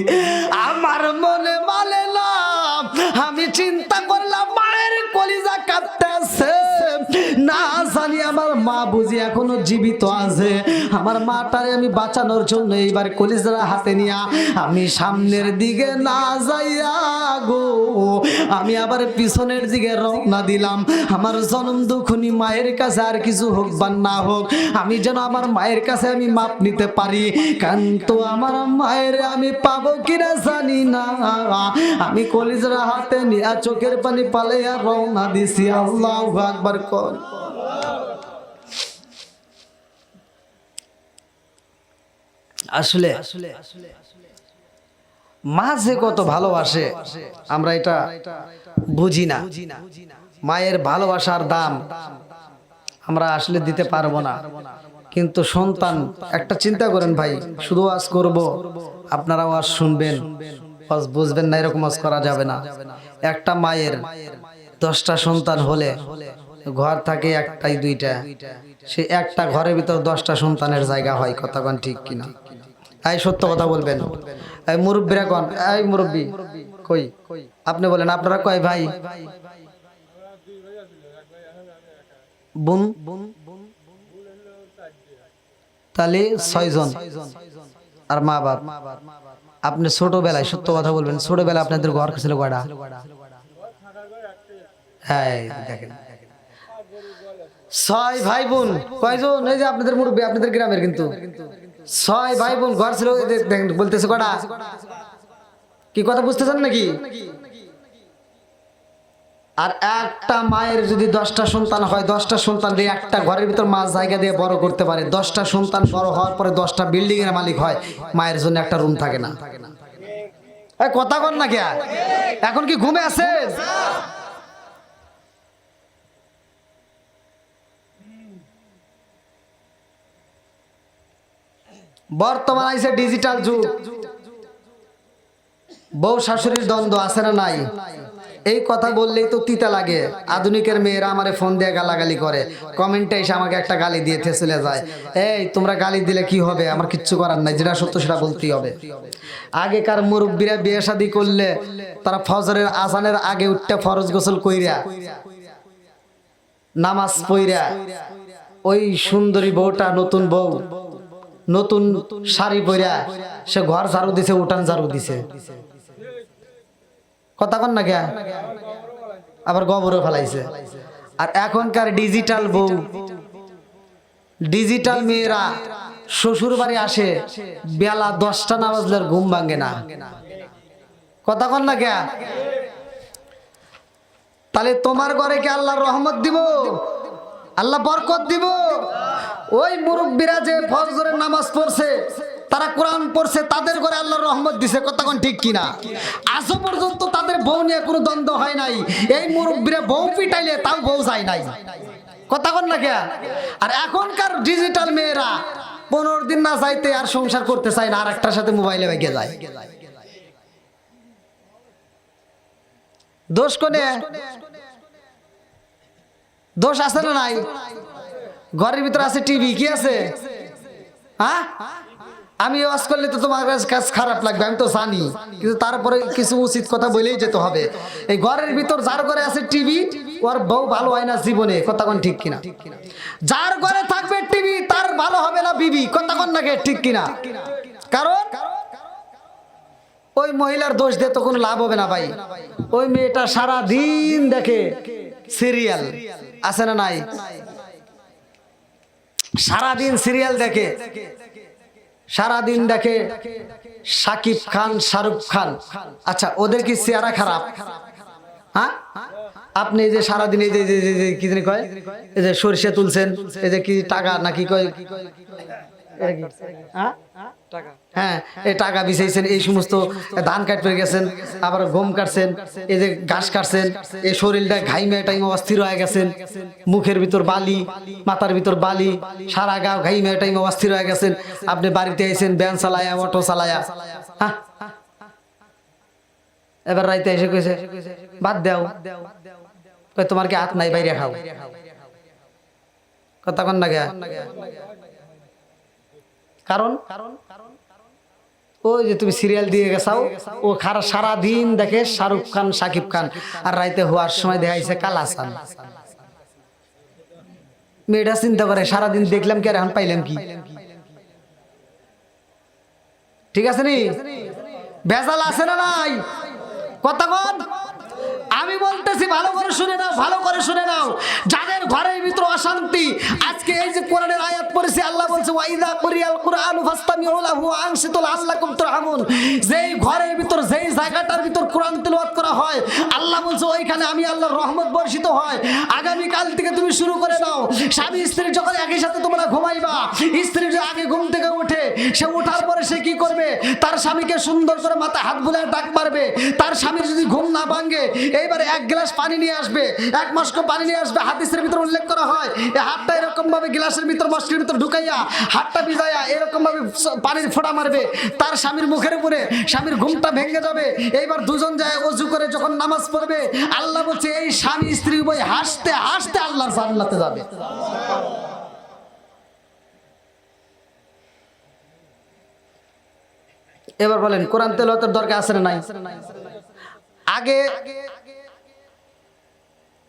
আমার মনে মানে না। আমি চিন্তা করলাম মায়ের কলিজা কাঁদতেছে, না জানি আমার মা বুঝি এখনো জীবিত আছে। আমার মাটারে আমি বাঁচানোর জন্য এইবার কলিজারা হাতে নিয়া আমি সামনের দিকে না যাইয়া গো, আমি আবার পিছনের দিকে রওনা দিলাম। আমার জনম দুঃখিনী মায়ের কাছে আর কিছু হোক বা না হোক, আমি যেন আমার মায়ের কাছে আমি মাপ নিতে পারি। কিন্তু আমার মায়ের আমি পাবো কিনা জানি না। আমি কলিজারা হাতে নিয়ে চোখের পানি পালাইয়া রওনা দিছি। আল্লাহু আকবার কর। আসলে মা যে কত ভালোবাসে আমরা এটা বুঝি না। মায়ের ভালোবাসার দাম আমরা আসলে দিতে পারবো না। কিন্তু সন্তান, একটা চিন্তা করেন ভাই, শুধু ওয়াজ করব, আপনারা ওয়াজ শুনবেন, ওয়াজ বুঝবেন না, এরকম ওয়াজ করা যাবে না। একটা মায়ের 10টা সন্তান হলে ঘর থাকে একটাই দুইটা, সে একটা ঘরের ভিতর 10টা সন্তানের জায়গা হয়। কথা কোন ঠিক কিনা? এই সত্য কথা বলবেন। এই মুরব্বীরা কোন, এই মুরব্বী কই, আপনি বলেন আপনারা কয় ভাই? বোন তাহলে 6 জন, আর মা বাপ। আপনি ছোটবেলায়, সত্য কথা বলবেন, ছোটবেলায় আপনাদের ঘর ছিল কয়টা? হ্যাঁ দেখেন 6 ভাই বোন। কয়জন? এই যে আপনাদের মুরব্বী, আপনাদের গ্রামের, কিন্তু 6 ভাই বোন ঘর ছিল। দেখেন বলতেছে কয়টা? কি কথা বুঝতেছেন নাকি? আর একটা মায়ের যদি 10টা সন্তান হয়, 10টা সন্তান দিয়ে একটা ঘরের ভিতর মা জায়গা দিয়ে বড় করতে পারে। 10টা সন্তান বড় হওয়ার পরে 10টা বিল্ডিং এর মালিক হয়, মায়ের জন্য একটা রুম থাকে না। কথা কন না কে? এখন কি ঘুমে আছে? বর্তমান আইছে ডিজিটাল যুগ, বউ শাশুড়ির দ্বন্দ্ব আছে না নাই? এই কথা বললেই তো তিতা লাগে। আধুনিকের মেয়েরা আমারে ফোন দিয়ে গালাগালি করে, কমেন্টে এসে আমাকে একটা গালি দিয়ে চলে যায়। এই তোমরা গালি দিলে কি হবে? আমার কিচ্ছু করার নাই, যেটা সত্য সেটা বলতেই হবে। আগেকার মুরব্বীরা বিয়ে শাদী করলে তারা ফজরের আজানের আগে উঠতে ফরজ গোসল কইরা নামাজ পইরা ওই সুন্দরী বউটা, নতুন বউ, নতুন শাড়ি পইরা সে ঘর ঝাড়ু দিছে, উঠান ঝাড়ু দিছে। কথা কন না কে? আবার গোবরও ফেলাইছে। আর এখনকার ডিজিটাল বউ, ডিজিটাল মেয়েরা শ্বশুর বাড়ি আসে, বেলা 10টা না বাজলে ঘুম ভাঙে না। কথা কন না কে? তাহলে তোমার ঘরে কি আল্লাহর রহমত দিব? আল্লাহ বরকত দিব? ওই মুরব্বীরা যে ফজরের নামাজ পড়ছে, তারা কোরআন পড়ছে, তাদের ঘরে আল্লাহর রহমত দিছে। কথা কোন ঠিক কিনা? আজও পর্যন্ত তাদের বউ নিয়ে কোনো দ্বন্দ্ব হয় নাই। এই মুরব্বীরা বউ পিটাইলে তাও বউ যায় নাই। কথা কোন না কে? আর এখনকার ডিজিটাল মেয়েরা 15 দিন না যাইতে আর সংসার করতে চায় না, আর একটার সাথে মোবাইলে বেগে যায়। দোষ কোনে? দোষ আছে না নাই? ঘরের ভিতরে আছে টিভি, কি আছে? হ্যাঁ, আমি ওয়াজ করলে তো তোমার কাছে খারাপ লাগবে, আমি তো জানি, কিন্তু তারপরে কিছু উচিত কথা বলেই যেতে হবে। এই ঘরের ভিতর যার ঘরে আছে টিভি, ওর বউ ভালো হয় না জীবনে। কথা কোন ঠিক কিনা? যার ঘরে থাকবে টিভি, তার ভালো হবে না বিবি। কথা কোন না ঠিক কিনা? কারণ ওই মহিলার দোষ দিয়ে তো কোনো লাভ হবে না ভাই। ওই মেয়েটা সারা দিন দেখে সিরিয়াল, আছে না নাই? সারাদিন সিরিয়াল দেখে, সারাদিন দেখে শাকিব খান, শাহরুখ খান। আচ্ছা, ওদের কি চেহারা খারাপ? হ্যাঁ, আপনি এই যে সারাদিন এই যে কি জানি কয়, এই যে সরিষা তুলছেন, এই যে কি টাকা নাকি কয়, হ্যাঁ এই টাকা বিছাইছেন, এই সমস্ত ধান কাটতে গেছেন, আবার গম কাটছেন, এই যে ঘাস কাটছেন, এই শরীরটা ঘাইমে টাইমে অস্থির হয়ে গেছেন, মুখের ভিতর বালি, মাথার ভিতর বালি, সারা গা ঘাইমে টাইমে অস্থির হয়ে গেছেন। আপনি বাড়িতে আইছেন ভ্যান চালায়া, অটো চালায়া, হ্যাঁ, এবার রাইতে এসে কইছে বাদ দাও, তোমার কি হাত নাই, বাইরে খাও। কথা কন না গে? কারণ ওই যে তুমি সিরিয়াল দিয়ে গেছাও, ও সারা দিন দেখে শাহরুখ খান, শাকিব খান, আর রাইতে হওয়ার সময় দেখাইছে কালাসান। মেয়েটা চিন্তা করে সারাদিন দেখলাম কি আর এখন পাইলাম কি? ঠিক আছে নি? ভেজাল আছে না নাই? কতক্ষণ আমি বলতেছি, ভালো করে শুনে নাও, ভালো করে শুনে নাও। যাদের ঘরের ভিতর অশান্তি, আজকে এই যে কোরআনের আয়াত পড়েছি, আল্লাহ বলছে ওয়াইদা কুরিয়াল কুরআনু ফাসতামিউ লাহু ওয়া আনসিতু লাআল্লাকুম তুরহামুন। যেই ঘরের ভিতর, যেই জায়গাটার ভিতর কোরআন তেলাওয়াত করা হয়, আল্লাহ বলছে ওইখানে আমি আল্লাহর রহমত বর্ষিত হয়। আগামী কাল থেকে তুমি শুরু করে দাও। স্বামী স্ত্রী যখন একই সাথে তোমরা ঘুমাইবা, স্ত্রী যে আগে ঘুম থেকে উঠে, সে ওঠার পরে সে কি করবে? তার স্বামীকে সুন্দর করে মাথায় হাত বুলায় ডাক মারবে। তার স্বামীর যদি ঘুম না ভাঙে, এইবারে এক গ্লাস পানি নিয়ে আসবে, এক মস্ক পানি নিয়ে আসবে। হাদিসের ভিতর উল্লেখ করা হয়, এই হাতটা এরকম ভাবে গ্লাসের ভিতর, মস্কের ভিতর ঢুকাইয়া, হাতটা ভিজাইয়া এরকম ভাবে পানির ফোঁটা মারবে তার স্বামীর মুখের উপরে। স্বামীর ঘুমটা ভেঙে যাবে। এইবার দুজন যায় ওযু করে যখন নামাজ পড়বে, আল্লাহ বলছে এই স্বামী স্ত্রী উভয় হাসতে হাসতে আল্লাহর জান্নাতে যাবে। এবার বলেন, কোরআন তেলাওয়াতের দরকার আছে না নাই? আগে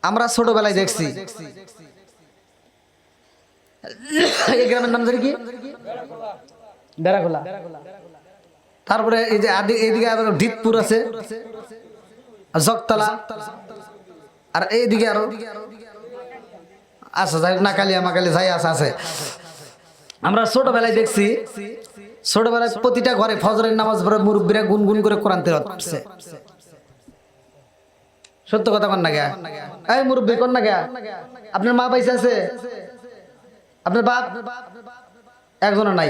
আমরা ছোটবেলায় দেখছি, এই গ্রামের নাম জানি কি? বেড়াখোলা। তারপরে এই যে এইদিকে দিতপুর আছে, জগতলা, আর এইদিকে আরো আচ্ছা যাই নাকালিয়া মাকালি যাই আছে। আমরা ছোটবেলায় দেখছি, ছোটবেলায় প্রতিটা ঘরে ফজরের নামাজ পড়ে মুরব্বীরা গুনগুন করে কোরআন তেলাওয়াত করছে। সত্য কথা কন না গা? এই মুরব্বী কন না গা? আপনার মা পয়সা আছে? আপনার বাপ একজনও নাই?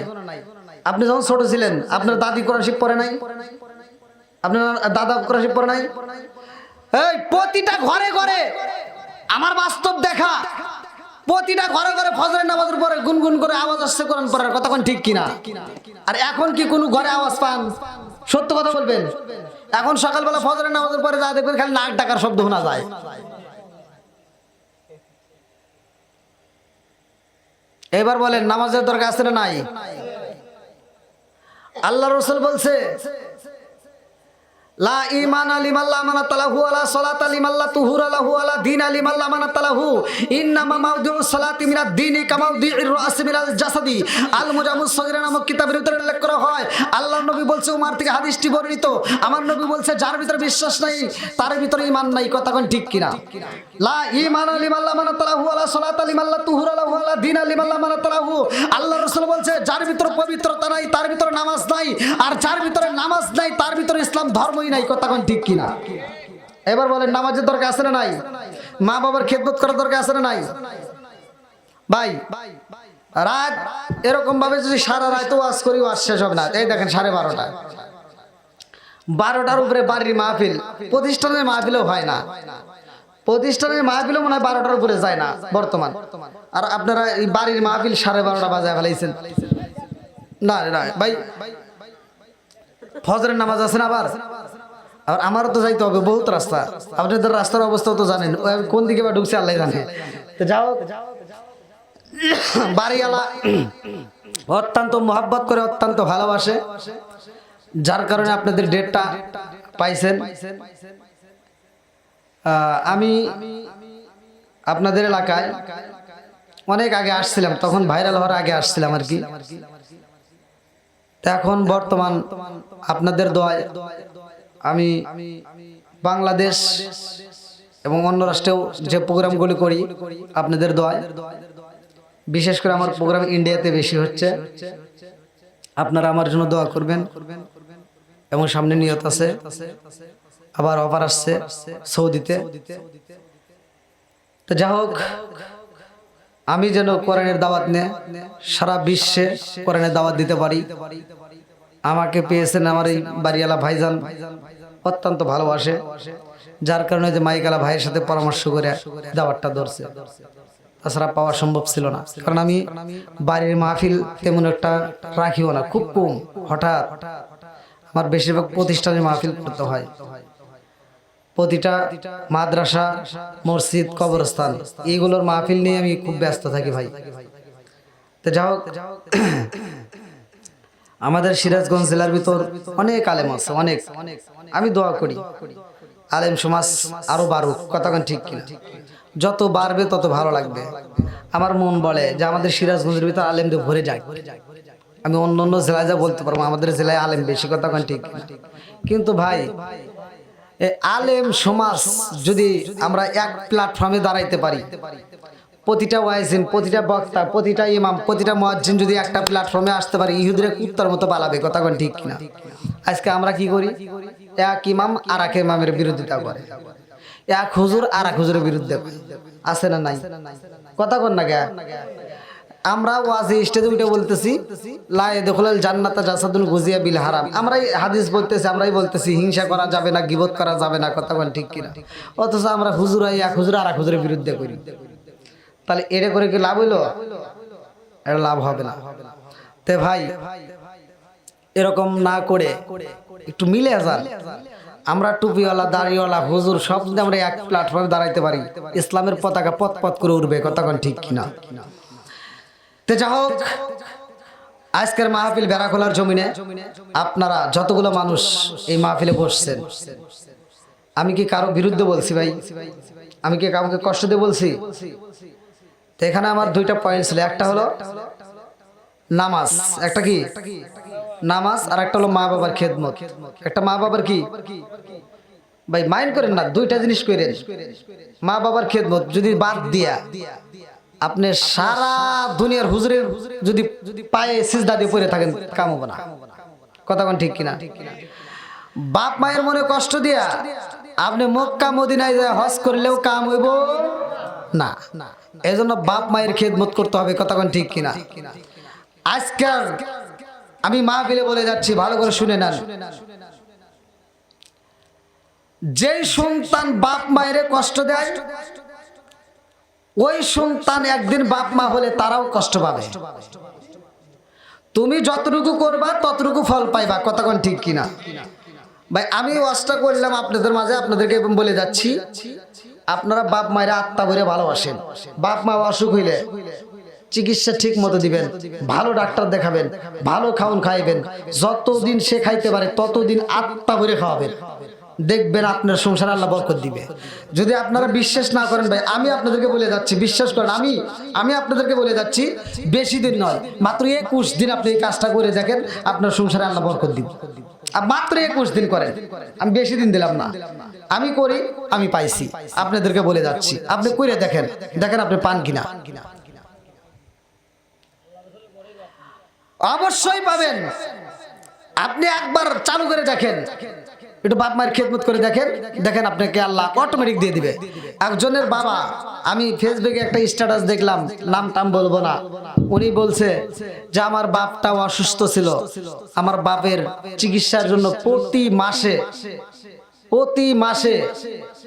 আপনি যখন ছোট ছিলেন আপনার দাদি কোরআন শরীফ পড়ে নাই? আপনার দাদা কোরআন শরীফ পড়ে নাই? এই প্রতিটা ঘরে ঘরে আমার বাস্তব দেখা, প্রতিটা ঘরে ঘরে ফজরের নামাজের পরে গুনগুন করে আওয়াজ আসছে কোরআন পড়ার। কথা কোন ঠিক কিনা? আর এখন কি কোনো ঘরে আওয়াজ পান? সত্য কথা বলবেন। এখন সকালবেলা ফজরের নামাজের পরে যা দেখবেন খালি নাক ডাকার শব্দ শোনা যায়। এবার বলেন, নামাজের দরকার আছে না নাই? আল্লাহ রাসূল বলছে লা ঈমানা লিমান লা আমানাতা লাহু ওয়ালা সালাতা লিমান লা তুহুরা লাহু ওয়ালা দীনা লিমান লা আমানাতা লাহু ইন্নামা মাওদিউস সালাতি মিনাদ দীনি কামাউদিউর রাসি মিনাল জাসাদি। আল মুজামুস সগীরা নামক কিতাবের ভিতরে উল্লেখ করা হয়, আল্লাহর নবী বলছে, উমার থেকে হাদিসটি বর্ণিত, আমার নবী বলছে যার ভিতরে বিশ্বাস নাই তার ভিতরে ঈমান নাই। কথা কোন ঠিক কিনা? লা ঈমানা লিমান লা আমানাতা লাহু ওয়ালা সালাতা লিমান লা তুহুরা লাহু ওয়ালা দীনা লিমান লা আমানাতা লাহু। আল্লাহ রাসূল বলছে যার ভিতরে পবিত্রতা নাই তার ভিতরে নামাজ নাই, আর যার ভিতরে নামাজ নাই তার ভিতরে ইসলাম ধর্মই নাই। কথা কোন ঠিক কিনা? এবার বলেন, নামাজের দরকার আছে না নাই? মা বাবার খেদমত করার দরকার আছে না নাই? ভাই রাত এরকম ভাবে যদি সারা রাত ওয়াজ করি, ওয়াজ শেষ হবে না। এই দেখেন 12:30, 12টার উপরে বাড়ির মাহফিল, প্রতিষ্ঠানের মাহফিলও হয় না। প্রতিষ্ঠানের মাহফিলও মনে হয় 12টার উপরে যায় না বর্তমান। আর আপনারা এই বাড়ির মাহফিল 12:30 বাজায় ফেলাইছেন। না না ভাই, ফজরের নামাজ আছে না আবার, আর আমারও তো যাইতে হবে বহুত রাস্তা। আপনাদের রাস্তার অবস্থা তো জানেন, কোন দিকে বা ঢুকছে আল্লাহ জানে। তো যাও, বাড়িওয়ালা অত্যন্ত মোহাব্বত করে, অত্যন্ত ভালোবাসে, যার কারণে আপনাদের ডেটটা পাইছেন। আমি আপনাদের এলাকায় অনেক আগে আসছিলাম, তখন ভাইরাল হওয়ার আগে আসছিলাম আর কি। এখন বর্তমান আপনাদের দোয়ায় আমি বাংলাদেশ এবং অন্য রাষ্ট্রেও যে প্রোগ্রামগুলি করি আপনাদের দোয়ায়, বিশেষ করে আমার প্রোগ্রাম ইন্ডিয়াতে বেশি হচ্ছে। আপনারা আমার জন্য দোয়া করবেন, এবং সামনে নিয়ত আছে, আবার অফার আসছে সৌদিতে। তো যা হোক, আমি যেন কোরআনের দাওয়াত নিয়ে সারা বিশ্বে কোরআনের দাওয়াত দিতে পারি। আমাকে পেয়েছেন আমার এই বাড়িওয়ালা ভাইজান, অত্যন্ত ভালোবাসে, যার কারণে যে মাইকালা ভাইয়ের সাথে পরামর্শ করে দাওয়াতটা ধরছে। তাছাড়া পাওয়া সম্ভব ছিল না, কারণ আমি বাড়ির মাহফিল তেমন একটা রাখিও না, খুব কম। হঠাৎ আমার বেশিরভাগ প্রতিষ্ঠানের মাহফিল করতে হয়। প্রতিটা মাদ্রাসা, মসজিদ, কবরস্থান, এইগুলোর মাহফিল নিয়ে আমি খুব ব্যস্ত থাকি ভাই। তো যাই হোক, আমাদের সিরাজগঞ্জ জেলার ভিতর অনেক আলেম আছে, অনেক। আমি দোয়া করি আলেম সমাজ আরো বাড়ুক, কথাক্ষণ ঠিক কিনা? যত বাড়বে তত ভালো লাগবে। আমার মন বলে যে আমাদের সিরাজগঞ্জের ভিতর আলেমদের ভরে যায়। আমি অন্য অন্য জেলায় যা বলতে পারবো, আমাদের জেলায় আলেম বেশি, কথাক্ষণ ঠিক কিনা? কিন্তু ভাই আলেম সমাজ যদি আমরা এক প্ল্যাটফর্মে দাঁড়াইতে পারি, প্রতিটা ওয়াইজিন, প্রতিটা বক্তা, প্রতিটা ইমাম, প্রতিটা মুয়াজ্জিন যদি একটা প্ল্যাটফর্মে আসতে পারি, ইহুদিরা কুত্তার মতো পালাবে, কথাক্ষণ ঠিক কিনা? আজকে আমরা কি করি? এক ইমাম আর এক ইমামের বিরোধিতা করে, এক হুজুর আর এক হুজুরের বিরুদ্ধে আছে না নাই? কথাক্ষণ না গে? আমরা ওয়াজি স্টেজে উঠে বলতেছি লা ইয়াদখুলুল জান্নাতা জাসাদুন গুজিয়া বিল হারাম, আমরাই হাদিস বলতেছি, আমরাই বলতেছি হিংসা করা যাবে না, গীবত করা যাবে না, কথাক্ষণ ঠিক কিনা? অথচ আমরা হুজুর এক হুজুর আর এক হুজুরের বিরুদ্ধে করি। তাহলে এটা করে কি লাভ হইলো? এটা লাভ হবে না। তে ভাই এরকম না করে একটু মিলে যান। আমরা টুপিওয়ালা, দাড়িওয়ালা, হুজুর সব যদি আমরা এক প্ল্যাটফর্মে দাঁড়াইতে পারি, ইসলামের পতাকা পথ পথ করে উঠবে, কথাক্ষণ ঠিক কিনা? তে যা হোক, আজকের মাহফিল বেড়াখোলার জমিনে আপনারা যতগুলো মানুষ এই মাহফিলে বসছেন, আমি কি কারো বিরুদ্ধে বলছি ভাই? আমি কি কাউকে কষ্ট দিয়ে বলছি? তো এখানে আমার দুইটা পয়েন্ট ছিল, একটা হলো নামাজ, একটা কি নামাজ, আর একটা হলো মা বাবার খেদমত। একটা মা বাবার কি ভাই মাইন্ড করেন না, দুইটা জিনিস করেন। মা বাবার খেদমত যদি বাদ দিয়া আপনি সারা দুনিয়ার হুজুরের যদি পায়ে সিজদা দিয়ে পড়ে থাকেন, কাম হবে না, কথাক্ষণ ঠিক কিনা? বাপ মায়ের মনে কষ্ট দিয়া আপনি মক্কা মদিনায় যায় হজ করলেও কাম হইব না। এজন্য বাপ মায়ের খেদমত করতে হবে, কথাক্ষণ ঠিক কিনা? আজকাল আমি মাহফিলে বলে যাচ্ছি, ভালো করে শুনে নেন। যেই সন্তান বাপ মায়ের কষ্ট দেয়, ওই সন্তান একদিন বাপ মা হলে তারাও কষ্ট পাবে। তুমি যতটুকু করবা ততটুকু ফল পাইবা, কথাক্ষণ ঠিক কিনা? ভাই আমি ওয়াজটা করলাম আপনাদের মাঝে, আপনাদেরকে বলে যাচ্ছি, আপনারা বাপ মায়ের আত্মা ভরে ভালোবাসেন। বাপ মা অসুখ হইলে চিকিৎসা ঠিক মতো দিবেন, ভালো ডাক্তার দেখাবেন, ভালো খাওন খাইবেন, যতদিন সে খাইতে পারে ততদিন আত্মা ভরে খাওয়াবেন, দেখবেন আপনার সংসারে আল্লাহ বরকত দিবে। যদি আপনারা বিশ্বাস না করেন ভাই, আমি আপনাদেরকে বলে যাচ্ছি, বিশ্বাস করেন, আমি আপনাদেরকে বলে যাচ্ছি, বেশি দিন নয়, মাত্র 21 দিন আপনি এই কাজটা করে দেখেন, আপনার সংসারে আল্লাহ বরকত দিবে। আর মাত্র 21 দিন করেন, আমি বেশি দিন দিলাম না, আমি করি, আমি পাইছি, আপনাদেরকে বলে যাচ্ছি, আপনি করে দেখেন, দেখেন আপনি পান কিনা। অবশ্যই পাবেন। আপনি একবার চালু করে দেখেন, একটু বাপ মায়ের খেদমত করে দেখেন, দেখেন আপনাকে আল্লাহ অটোমেটিক দিয়ে দিবে। একজনের বাবা, আমি ফেসবুকে একটা স্ট্যাটাস দেখলাম, নাম টাম বলবো না, উনি বলছে যে আমার বাপটাও অসুস্থ ছিল, আমার বাপের চিকিৎসার জন্য প্রতি মাসে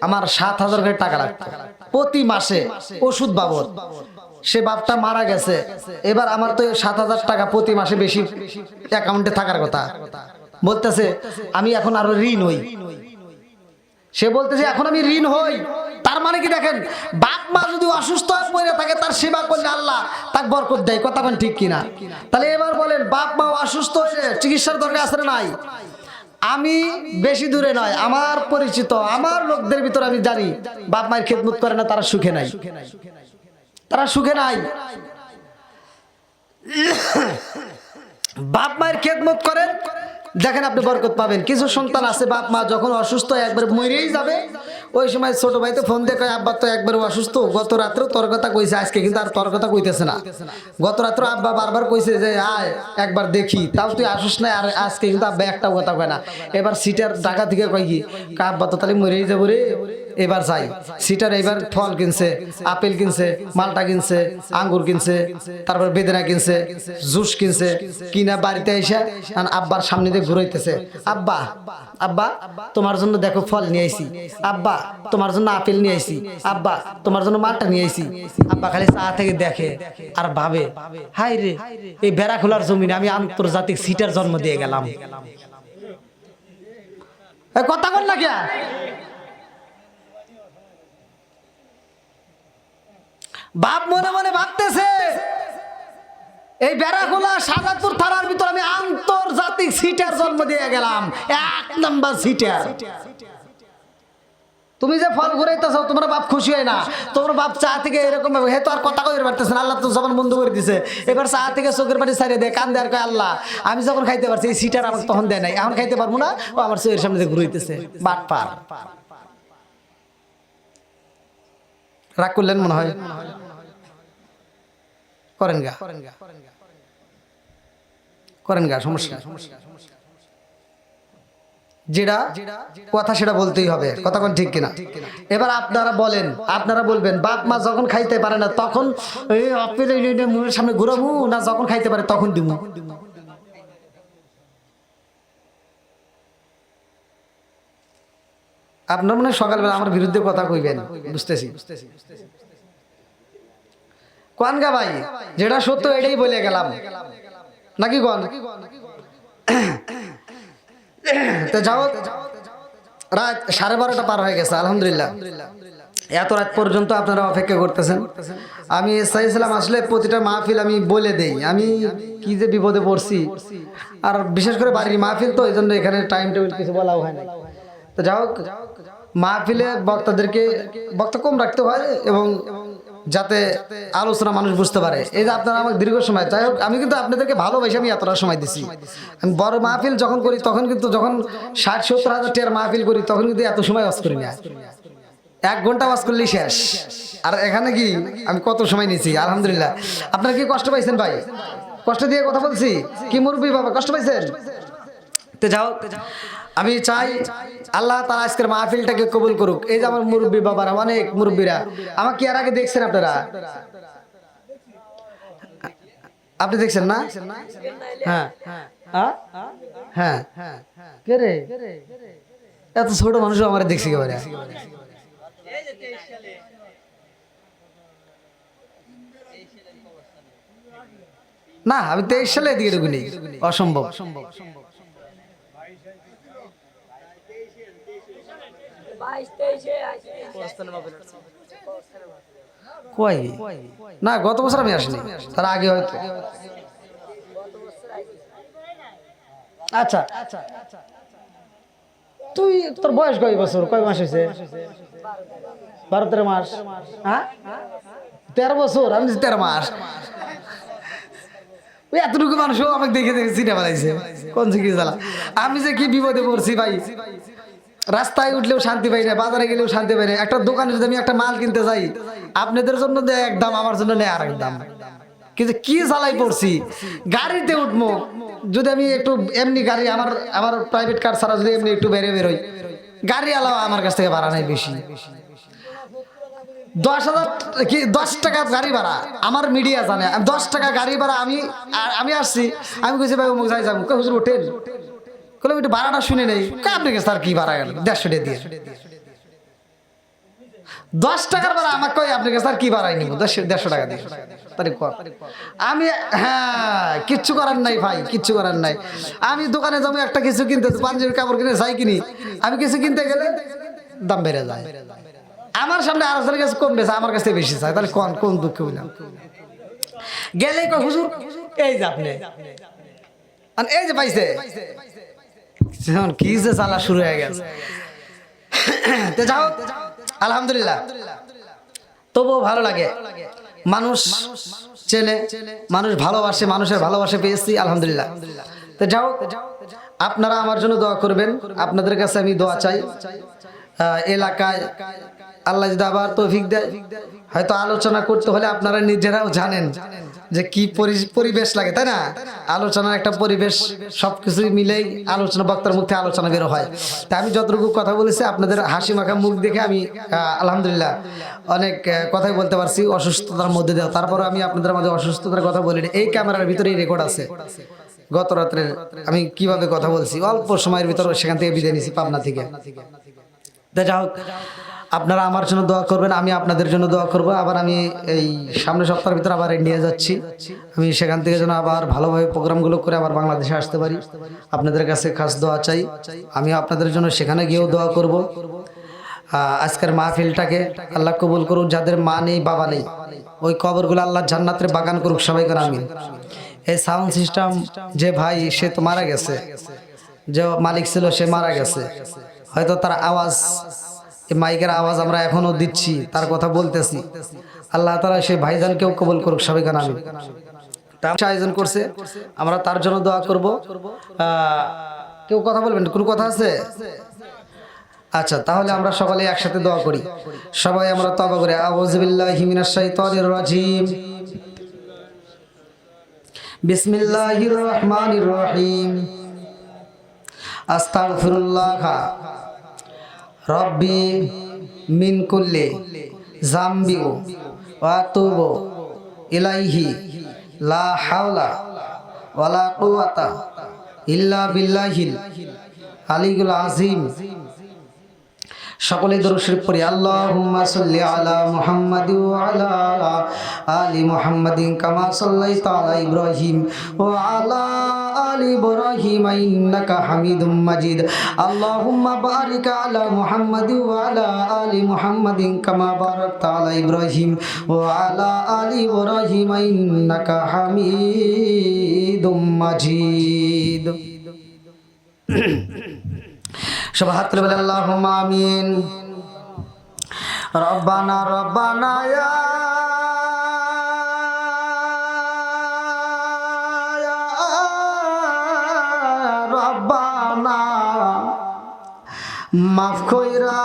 আমার 7,000 করে টাকা লাগতো, প্রতি মাসে ওষুধ বাবদ। সে বাপটা মারা গেছে, এবার আমার তো 7,000 টাকা প্রতি মাসে বেশি অ্যাকাউন্টে থাকার কথা, বলতেছে আমি এখন আরো ঋণ হই। সে বলতেছে এখন আমি ঋণ হই, তার মানে কি দেখেন, বাপ মা যদি অসুস্থ হয়ে পড়ে থাকে, তার সেবা করলে আল্লাহ তাকে বরকত দেয়, কথা বলেন ঠিক কিনা? তাহলে এবার বলেন, বাপ মা অসুস্থ হয়ে চিকিৎসার দরকার আছে না নাই? আমি বেশি দূরে নয়, আমার পরিচিত, আমার লোকদের ভিতর আমি জানি বাপ মায়ের খেদমত করে না, তারা সুখে নাই, তারা সুখে নাই। বাপ মায়ের খেদমত করেন, দেখেন আপনি বরকত পাবেন। কিছু সন্তান আছে বাপ মা যখন অসুস্থ একবার মরেই যাবে, ওই সময় ছোট ভাই তো ফোন দিয়ে কয় আব্বা তো একবার অসুস্থ, গত রাত্রেও তোর কথা কইছে, আজকে কিন্তু আর তোর কথা কইতেছে না। গত রাত্রে আব্বা বারবার কইছে যে আয় একবার দেখি, তাও তুই আসিস না, আর আজকে কিন্তু আব্বা একটাও কথা কয় না। এবার সিটার ঢাকা থেকে কয় কি আব্বা তো তাহলে মরেই যাবো রে, এবার যাই। সিটার এবার ফল কিনছে, আপেল কিনছে, মালটা কিনছে, আঙ্গুর কিনছে, তারপর বেদেনা কিনছে, জুস কিনছে, কিনা বাড়িতে এসে আব্বার সামনে দিয়ে ঘুরাইতেছে, আব্বা আব্বা তোমার জন্য দেখো ফল নিয়ে আইছি, আব্বা তোমার জন্য আপেল নিয়ে আইছি, আব্বা তোমার জন্য মালটা নিয়ে আইছি। আব্বা খালি চা থেকে দেখে আর ভাবে, হাই রে, এই বেড়াখোলার জমিনে আমি আন্তর্জাতিক সিটার জন্ম দিয়ে গেলাম। কথা বল না কে? বাপ মনে মনে ভাবতেছে এই বেড়াখোলা শাহজাদপুর থানার ভিতর আমি আন্তর্জাতিক সিটার জন্ম দিয়ে গেলাম, 1 নাম্বার সিটার। তুমি যে ফল ঘুরাইতেছ তোমার বাপ খুশি হয় না? তোমার বাপ চা থেকে এরকম হে তো আর কথা কই পারতেছে না, আল্লাহ তো জবান বন্ধ করে দিছে। এবার চা থেকে চোখের পানি ছাড়িয়ে দেয়, কান দেয় আর কয় আল্লাহ আমি যখন খাইতে পারছি, এই সিটার আমাকে তখন দেয় নাই, এখন খাইতে পারবো না, ও আমার চোখের সামনে দিয়ে ঘুরাইতেছে। বাট পার। রাগ করলেন মনে হয়? করেন গা, করেন গা, সমস্যা। যেটা কথা সেটা বলতেই হবে, কথা কোন ঠিক কিনা? এবার আপনারা বলেন, আপনারা বলবেন বাপ মা যখন খাইতে পারে না তখন এই আপেল মুখের সামনে ঘুরাবো, না যখন খাইতে পারে তখন দিব? আপনার মনে হয় সকালবেলা আমার বিরুদ্ধে কথা কইবেন, বুঝতেছি। কোন গা ভাই, যেটা সত্য এটাই বলে গেলাম নাকি কোন? তো যাও, রাত 12:30 পার হয়ে গেছে, আলহামদুলিল্লাহ। এত রাত পর্যন্ত আপনারা অপেক্ষা করতেছেন। আমি চাইছিলাম আসলে প্রতিটা মাহফিল আমি বলে দেই আমি কি যে বিপদে পড়ছি, আর বিশেষ করে বাড়ির মাহফিল তো, এই জন্য এখানে টাইম টেবিল কিছু বলাও হয় না। তো যাই হোক, মাহফিলে বক্তাদেরকে বক্তা কম রাখতে হয় এবং যাতে আলোচনা মানুষ বুঝতে পারে। এই যে আপনারা আমাকে দীর্ঘ সময়, যাই হোক আমি কিন্তু আপনাদেরকে ভালোবাসি, আমি এতটা সময় দিছি। আমি বড় মাহফিল যখন করি তখন কিন্তু, যখন 60-70 হাজার টাকার মাহফিল করি তখন কিন্তু এত সময় ওয়াজ করি না, 1 ঘন্টা ওয়াজ করলেই শেষ। আর এখানে কি আমি কত সময় নিয়েছি, আলহামদুলিল্লাহ। আপনারা কি কষ্ট পাইছেন ভাই? কষ্ট দিয়ে কথা বলছি কি মুরব্বী বাবা, কষ্ট পাইছেন? তো যাও, আমি চাই আল্লাহ তাআলা আজকের মাহফিলটাকে কবুল করুক। এই যে আমার মুরব্বী বাবারা, অনেক মুরব্বীরা আমাকে এর আগে দেখছেন, আপনারা আপনি দেখছেন না? হ্যাঁ হ্যাঁ, কে রে এত ছোট মানুষ আমার দেখছি একেবারে। না আমি 23 সালে এদিকে ঢুকিনি, অসম্ভব। কই না, গত বছর আমি আসিনি, তার আগে হয়তো। আচ্ছা, তুই তোর বয়স কয় বছর, কয় মাস হয়েছে? 12-13 মাস। হ্যাঁ 13 বছর, আমি 13 মাস। ওই এতটুকু মানুষও আমাকে দেখে দেখে চিনে ফেলাইছে, কোন কি জ্বালা। আমি যে কি বিপদে পড়ছি ভাই, রাস্তায় উঠলেও শান্তি পাই না, বাজারে গেলেও শান্তি পাই না। একটা দোকানে যদি আমি একটা মাল কিনতে যাই, আপনাদের জন্য দেয় এক দাম, আমার জন্য নেয় আরেক দাম। কিন্তু কি জ্বালাই পড়ছি, গাড়িতে উঠবো যদি আমি একটু এমনি গাড়ি, আমার প্রাইভেট কার ছাড়া যদি এমনি একটু বেরোই, গাড়ি আলাও আমার কাছ থেকে ভাড়া নেই বেশি। 10 টাকা গাড়ি ভাড়া আমার মিডিয়া জানে, 10 টাকা গাড়ি ভাড়া। আমি আসছি, আমি কইছি ভাই অমুক যাই যাবো, হুজুর হোটেল কইলাম একটু ভাড়াটা শুনে নেই, আপনি স্যার কি ভাড়া গেল 150 টাকা দিয়ে, 10 টাকার ভাড়া আমাকে কই আপনি স্যার কি ভাড়াই নিব 150 টাকা দিয়ে। আমি হ্যাঁ কিচ্ছু করার নাই ভাই, কিচ্ছু করার নাই। আমি দোকানে যাবো একটা কিছু কিনতে, পাঞ্জাবি কাপড় কিনে যাই কিনি, আমি কিছু কিনতে গেলে দাম বেড়ে যায়। আমার সামনে আরেকজনের কাছে কম বেছে, আমার কাছে বেশি চাই, তাহলে কোন দুঃখ হইলাম। গেলে হুজুর এই যে আপনি এই যে পাইছে, কি যে চালা শুরু হয়ে গেছে। তো যাও আলহামদুলিল্লাহ, তবুও ভালো লাগে, মানুষ চেনে, মানুষ ভালোবাসে, মানুষের ভালোবাসা পেয়েছি আলহামদুলিল্লাহ। তো যাও, আপনারা আমার জন্য দোয়া করবেন, আপনাদের কাছে আমি দোয়া চাই। এলাকায় আল্লাহ যদি আবার তৌফিক দেয়, হয়তো আলোচনা করতে হলে আপনারা নিজেরাও জানেন যে কি পরিবেশ লাগে, তাই না? আলোচনার একটা পরিবেশ, সবকিছুই মিলেই আলোচনা, বক্তার মুখ থেকে আলোচনা বের হয়। তা আমি যতটুকু কথা বলেছি আপনাদের হাসি মাখা মুখ দেখে আমি আলহামদুলিল্লাহ অনেক কথাই বলতে পারছি অসুস্থতার মধ্যে দিয়ে। তারপর আমি আপনাদের মাঝে অসুস্থতার কথা বলিনি, এই ক্যামেরার ভিতরেই রেকর্ড আছে। গত রাত্রে আমি কিভাবে কথা বলছি, অল্প সময়ের ভিতরে সেখান থেকে বিদায় নিয়েছি পাবনা থেকে। যা হোক, আপনারা আমার জন্য দোয়া করবেন, আমি আপনাদের জন্য দোয়া করব। আবার আমি এই সামনের সপ্তাহের ভিতরে আবার ইন্ডিয়া যাচ্ছি, আমি সেখান থেকে যেন আবার ভালোভাবে প্রোগ্রামগুলো করে আবার বাংলাদেশে আসতে পারি। আপনাদের কাছে খাস দোয়া চাই, আমি আপনাদের জন্য সেখানে গিয়েও দোয়া করব। আজকের মাহফিলটাকে আল্লাহ কবুল করুক, যাদের মা নেই বাবা নেই ওই কবরগুলো আল্লাহ জান্নাতের বাগান করুক, সবাই করে আমিন। এই সাউন্ড সিস্টেম যে ভাই সে তো মারা গেছে, যে মালিক ছিল সে মারা গেছে, হয়তো তার আওয়াজ এই মাইকের আওয়াজ আমরা এখনো দিচ্ছি, তার কথা বলতেছি। আল্লাহ তাআলা সেই ভাইজানকেও কবুল করুক, সবাই গান আমিন। আয়োজন করছে, আমরা তার জন্য দোয়া করব। কেউ কথা বলবেন? কোনো কথা আছে? আচ্ছা, তাহলে আমরা সকলে একসাথে দোয়া করি। সবাই আমরা তওবা করি। আউযু বিল্লাহি মিনাশ শাইতানির রাজিম। বিসমিল্লাহির রহমানির রহিম। আস্তাগফিরুল্লাহ রব্বি মিন কুল্লি যামবি ওয়া আতুবু ইলাইহি লা হাওলা ওয়ালা কুওয়াতা ইল্লা বিল্লাহিল আলিয়্যিল আযীম। সকলে দরুদ শরীফ পড়ি। আল্লাহুম্মা সাল্লি আলা মুহাম্মাদ ওয়া আলা আলি মুহাম্মাদিন কামা সাল্লাইতা আলা ইব্রাহিম ওয়া আলা আলি ইব্রাহিম ইন্নাকা হামিদুম মাজিদ। আল্লাহুম্মা বারিক আলা মুহাম্মাদ ওয়া আলা আলি মুহাম্মাদিন কামা বারাকতা আলা ইব্রাহিম ওয়া আলা আলি ইব্রাহিম ইন্নাকা হামিদুম মাজিদ। সবাই হাত তুলে বলে আল্লাহুম্মা আমিন। রব্বানা রব্বানা ইয়া রব্বানা মাফ কইরা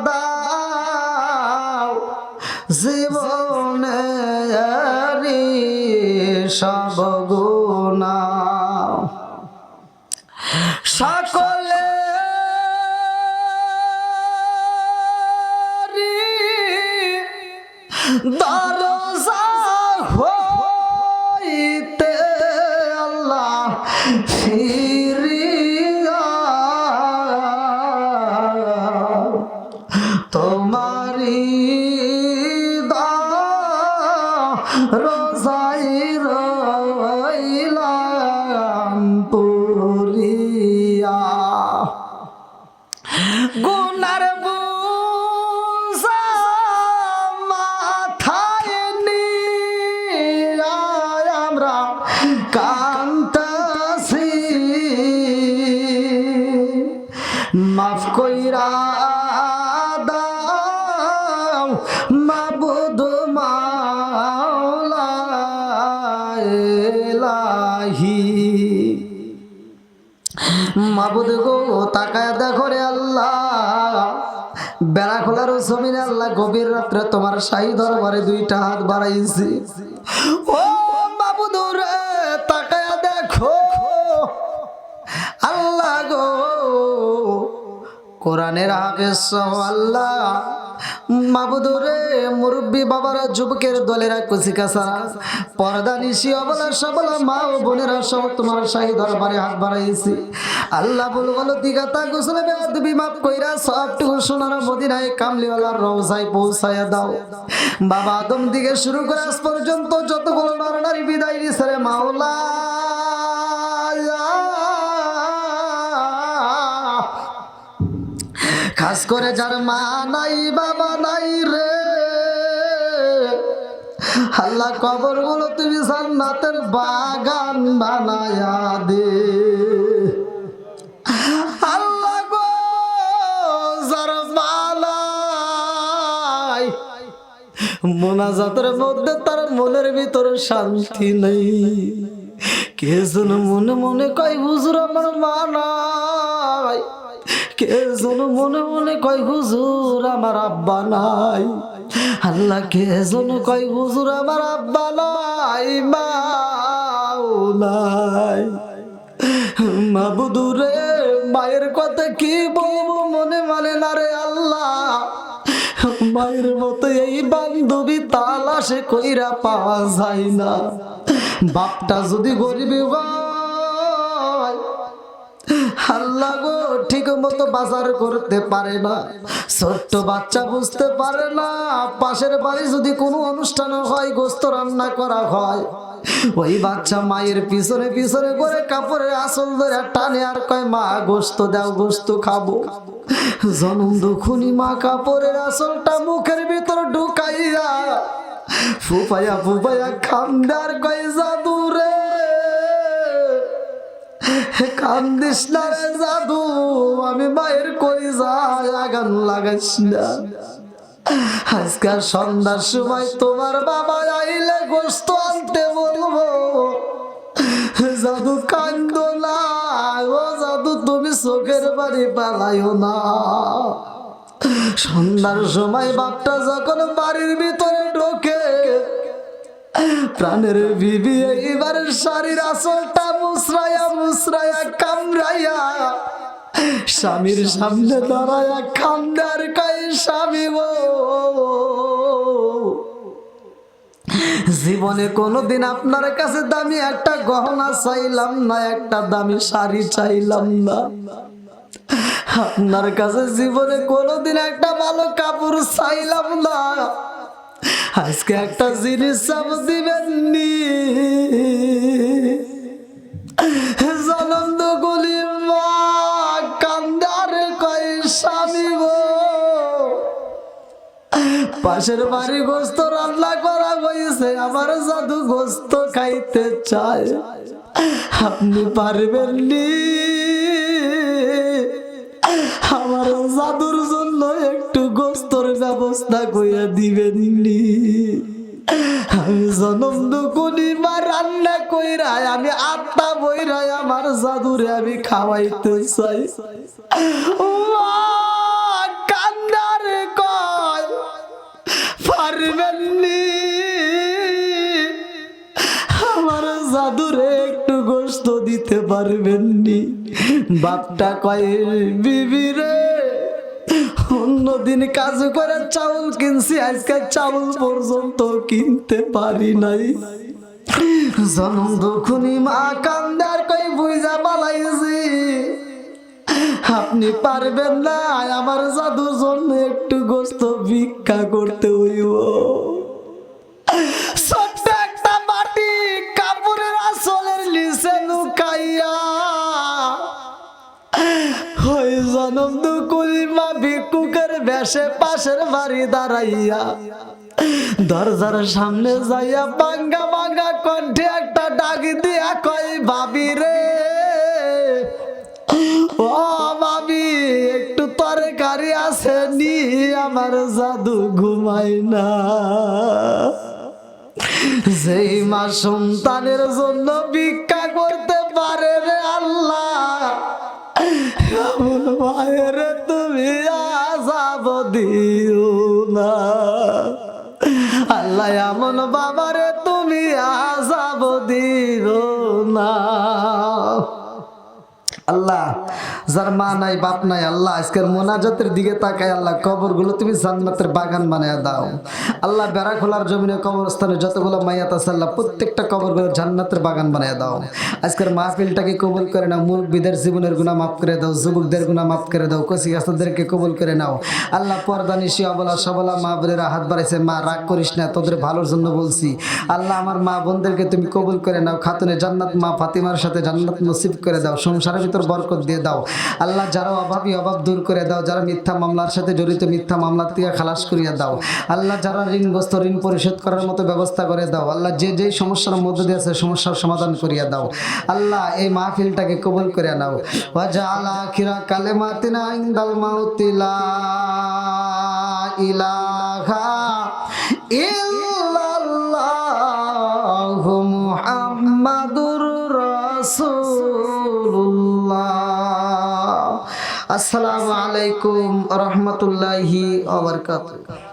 দাও জীবনের সব গুনাহ, সকলে দরজা হইতে আল্লাহ ফিরিয়া তোমারি রোজাই রইলাম পুরিয়া। গুনার বুঝা মাথায় নিয়া আমরা কান্তাছি, মাফ কইরা দাও মাবুদ মাওলা ইলাহি। মাবুদ গো তাকায় দেখো রে আল্লাহ, বেড়া খোলার জমিনে আল্লাহ গভীর রাত্রে তোমার শাহী দরবারে দুইটা হাত বাড়াইছি। ও মাবুদ রে তাকায় দেখো আল্লাহ গো, কোরআনের হাফেজ সহ আল্লাহ মাবুদ রে মুরব্বী বাবারা, যুবকের দলেরা, কুচিকাচারা, পর্দা নিশি অবলা সবলা মা ও বোনেরা সব তোমার শাহী দরবারে হাত বাড়াইছি। আল্লাহ বল বলো দিগাতা গোসলে বেয়াদবি মাফ কইরা সবটুকু সোনার মদিনায় কামলিওয়ালার রওজায় পৌঁছায়া দাও। বাবা আদম দিকে শুরু করে আজ পর্যন্ত যতগুলো নরনারী বিদায় নিছে রে মাওলা, খাস করে যার মা নাই বাবা নাই রে আল্লাহ, কবর গুলো তুমি জান্নাতের বাগান বানায়া দে আল্লাহ গো। যার মা নাই মোনাজাতের মধ্যে তার মনের ভিতরে শান্তি নেই, কে যেন মনে মনে কয় হুজুর আমার মা নাই, কে যেন মনে মনে কয় হুজুর আমার আব্বা নাই। আল্লাহ কে যেন কয় হুজুর আমার আব্বা নাই, মাও নাই। মাবুদ রে মায়ের কথা কি বলবো মনে মানে না রে আল্লাহ, মায়ের মতো এই বান্ধবী তালাশে কইরা পাওয়া যায় না। বাপটা যদি গরিব হয় আল্লাহ গো ঠিক মতো বাজার করতে পারে না, ছোট্ট বাচ্চা বুঝতে পারে না, পাশের বাড়ি যদি কোনো অনুষ্ঠান হয় গোস্ত রান্না করা হয়, ওই বাচ্চা মায়ের পিছনে পিছনে করে কাপড়ের আঁচল ধরে টানে আর কয় মা গোস্ত দাও গোস্ত খাবো। জনম দুখুনি মা কাপড়ের আঁচলটা মুখের ভিতর ঢুকাইয়া ফুপাইয়া ফুপাইয়া খান্দার কয় জাদু রে কান্দিস না রে জাদু, আমি মায়ের কলিজায় আগুন লাগাইস না। আজকাল সন্ধ্যার সময় তোমার বাবা আইলে গোস্ত আনতে বলবো, জাদু কান্দো না, ও জাদু তুমি চোখের বাড়ি পালাইও না। সন্ধ্যার সময় বাপটা যখন বাড়ির ভিতরে ঢোকে, প্রাণের বিবি এইবার শাড়ির আঁচলটা মুসরাইয়া মুসরাইয়া কামড়াইয়া স্বামীর সামনে দাঁড়াইয়া কান্দার কাই, স্বামী গো জীবনে কোনোদিন আপনার কাছে দামি একটা গহনা চাইলাম না, একটা দামি শাড়ি চাইলাম না, আপনার কাছে জীবনে কোনোদিন একটা ভালো কাপড় চাইলাম না, আজকে একটা জিনিস চাপ দিবেন নি। জনম গলি মা কান্দার কয়, স্বামী গো পাশের বাড়ি গোস্ত রান্না করা হয়েছে, আমার জাদু গোস্ত খাইতে চায়, আপনি পারবেন নি আমার জাদুর জন্য একটু গোস্তর ব্যবস্থা কইয়া দিবেন নি? আমি জনম দুকুনি মা রান্না কইরা, আমি আত্মা বইরাই আমার জাদুরে আমি খাওয়াইতে চাই। কান্দারে কয় পারবেন নি আমার জাদুরে একটু গোস্ত দিতে পারবেন নি? বাপটা কয়, বিবি রে অন্যদিন কাজ করে চাউল কিনছি, আজকে চাউল পর্যন্ত কিনতে পারি নাই। জনম দুখুনি মা কান্দার কই বুঝা পালাইছি, আপনি পারবেন না আমার জাদুর জন্য একটু গোস্ত ভিক্ষা করতে হইব। ছোট্ট একটা মাটি কাপড়ের আঁচলের নিচে লুকাইয়া ওই জনম দুকুলি মা ভিক্ষুকের বেশে পাশের বাড়ি দাঁড়াইয়া দরজার সামনে যাইয়া বাঙ্গা বাঙ্গা কণ্ঠে একটা ডাক দিয়া কয়, ভাবি রে ও ভাবি একটু তরকারি আছে নি? আমার জাদু ঘুমায় না। যেই মা সন্তানের জন্য ভিক্ষা করতে পারে রে আল্লাহ, এমন মায়ের তুমি আযাব দিও না আল্লাহ, এমন বাবারে তুমি আযাব দিও না। আল্লাহ যার মা নাই বাপ নাই, আল্লাহ আজকের মোনাজাতের দিকে তাকায়, আল্লাহ কবরগুলো তুমি জান্নাতের বাগান বানায় দাও। আল্লাহ বেড়া খোলার জমিনে কবরস্থানে যতগুলো মাইয়াত আছে আল্লাহ প্রত্যেকটা কবরগুলো জান্নাতের বাগান বানায় দাও। আজকের মাহফিলটাকে কবুল করে নাও, মুরব্বিদের জীবনের গুনাহ মাফ করে দাও, যুবকদের গুনাহ মাফ করে দাও, কচি গাছদেরকে কবুল করে নাও। আল্লাহ পর্দানিশি অবলা সবলা মা বোনেরা হাত বাড়াইছে, মা রাগ করিস না, তোদের ভালোর জন্য বলছি। আল্লাহ আমার মা বোনদেরকে তুমি কবুল করে নাও, খাতুনে জান্নাত মা ফাতিমার সাথে জান্নাত নসিব করে দাও, সংসারের ভিতর বরকত দিয়ে দাও। আল্লাহ যারা অভাবী অভাব দূর করে দাও, যারা মিথ্যা মামলার সাথে জড়িত মিথ্যা মামলা থেকে খালাস করিয়া দাও। আল্লাহ যারা ঋণগ্রস্ত ঋণ পরিশোধ করার মতো ব্যবস্থা করে দাও। আল্লাহ যে যেই সমস্যার মধ্যে দিয়ে আছে সমস্যার সমাধান করিয়া দাও। আল্লাহ এই মাহফিলটাকে কবুল করে নাও। ওয়া জাআলা আখিরা কালিমাতিনা ইনদাল মাউতি লা ইলাহা ইল্লাল্লাহু মুহাম্মাদুর রাসূলুল্লাহ। আসসালামু আলাইকুম ওয়া রাহমাতুল্লাহি ওয়া বারাকাতুহু।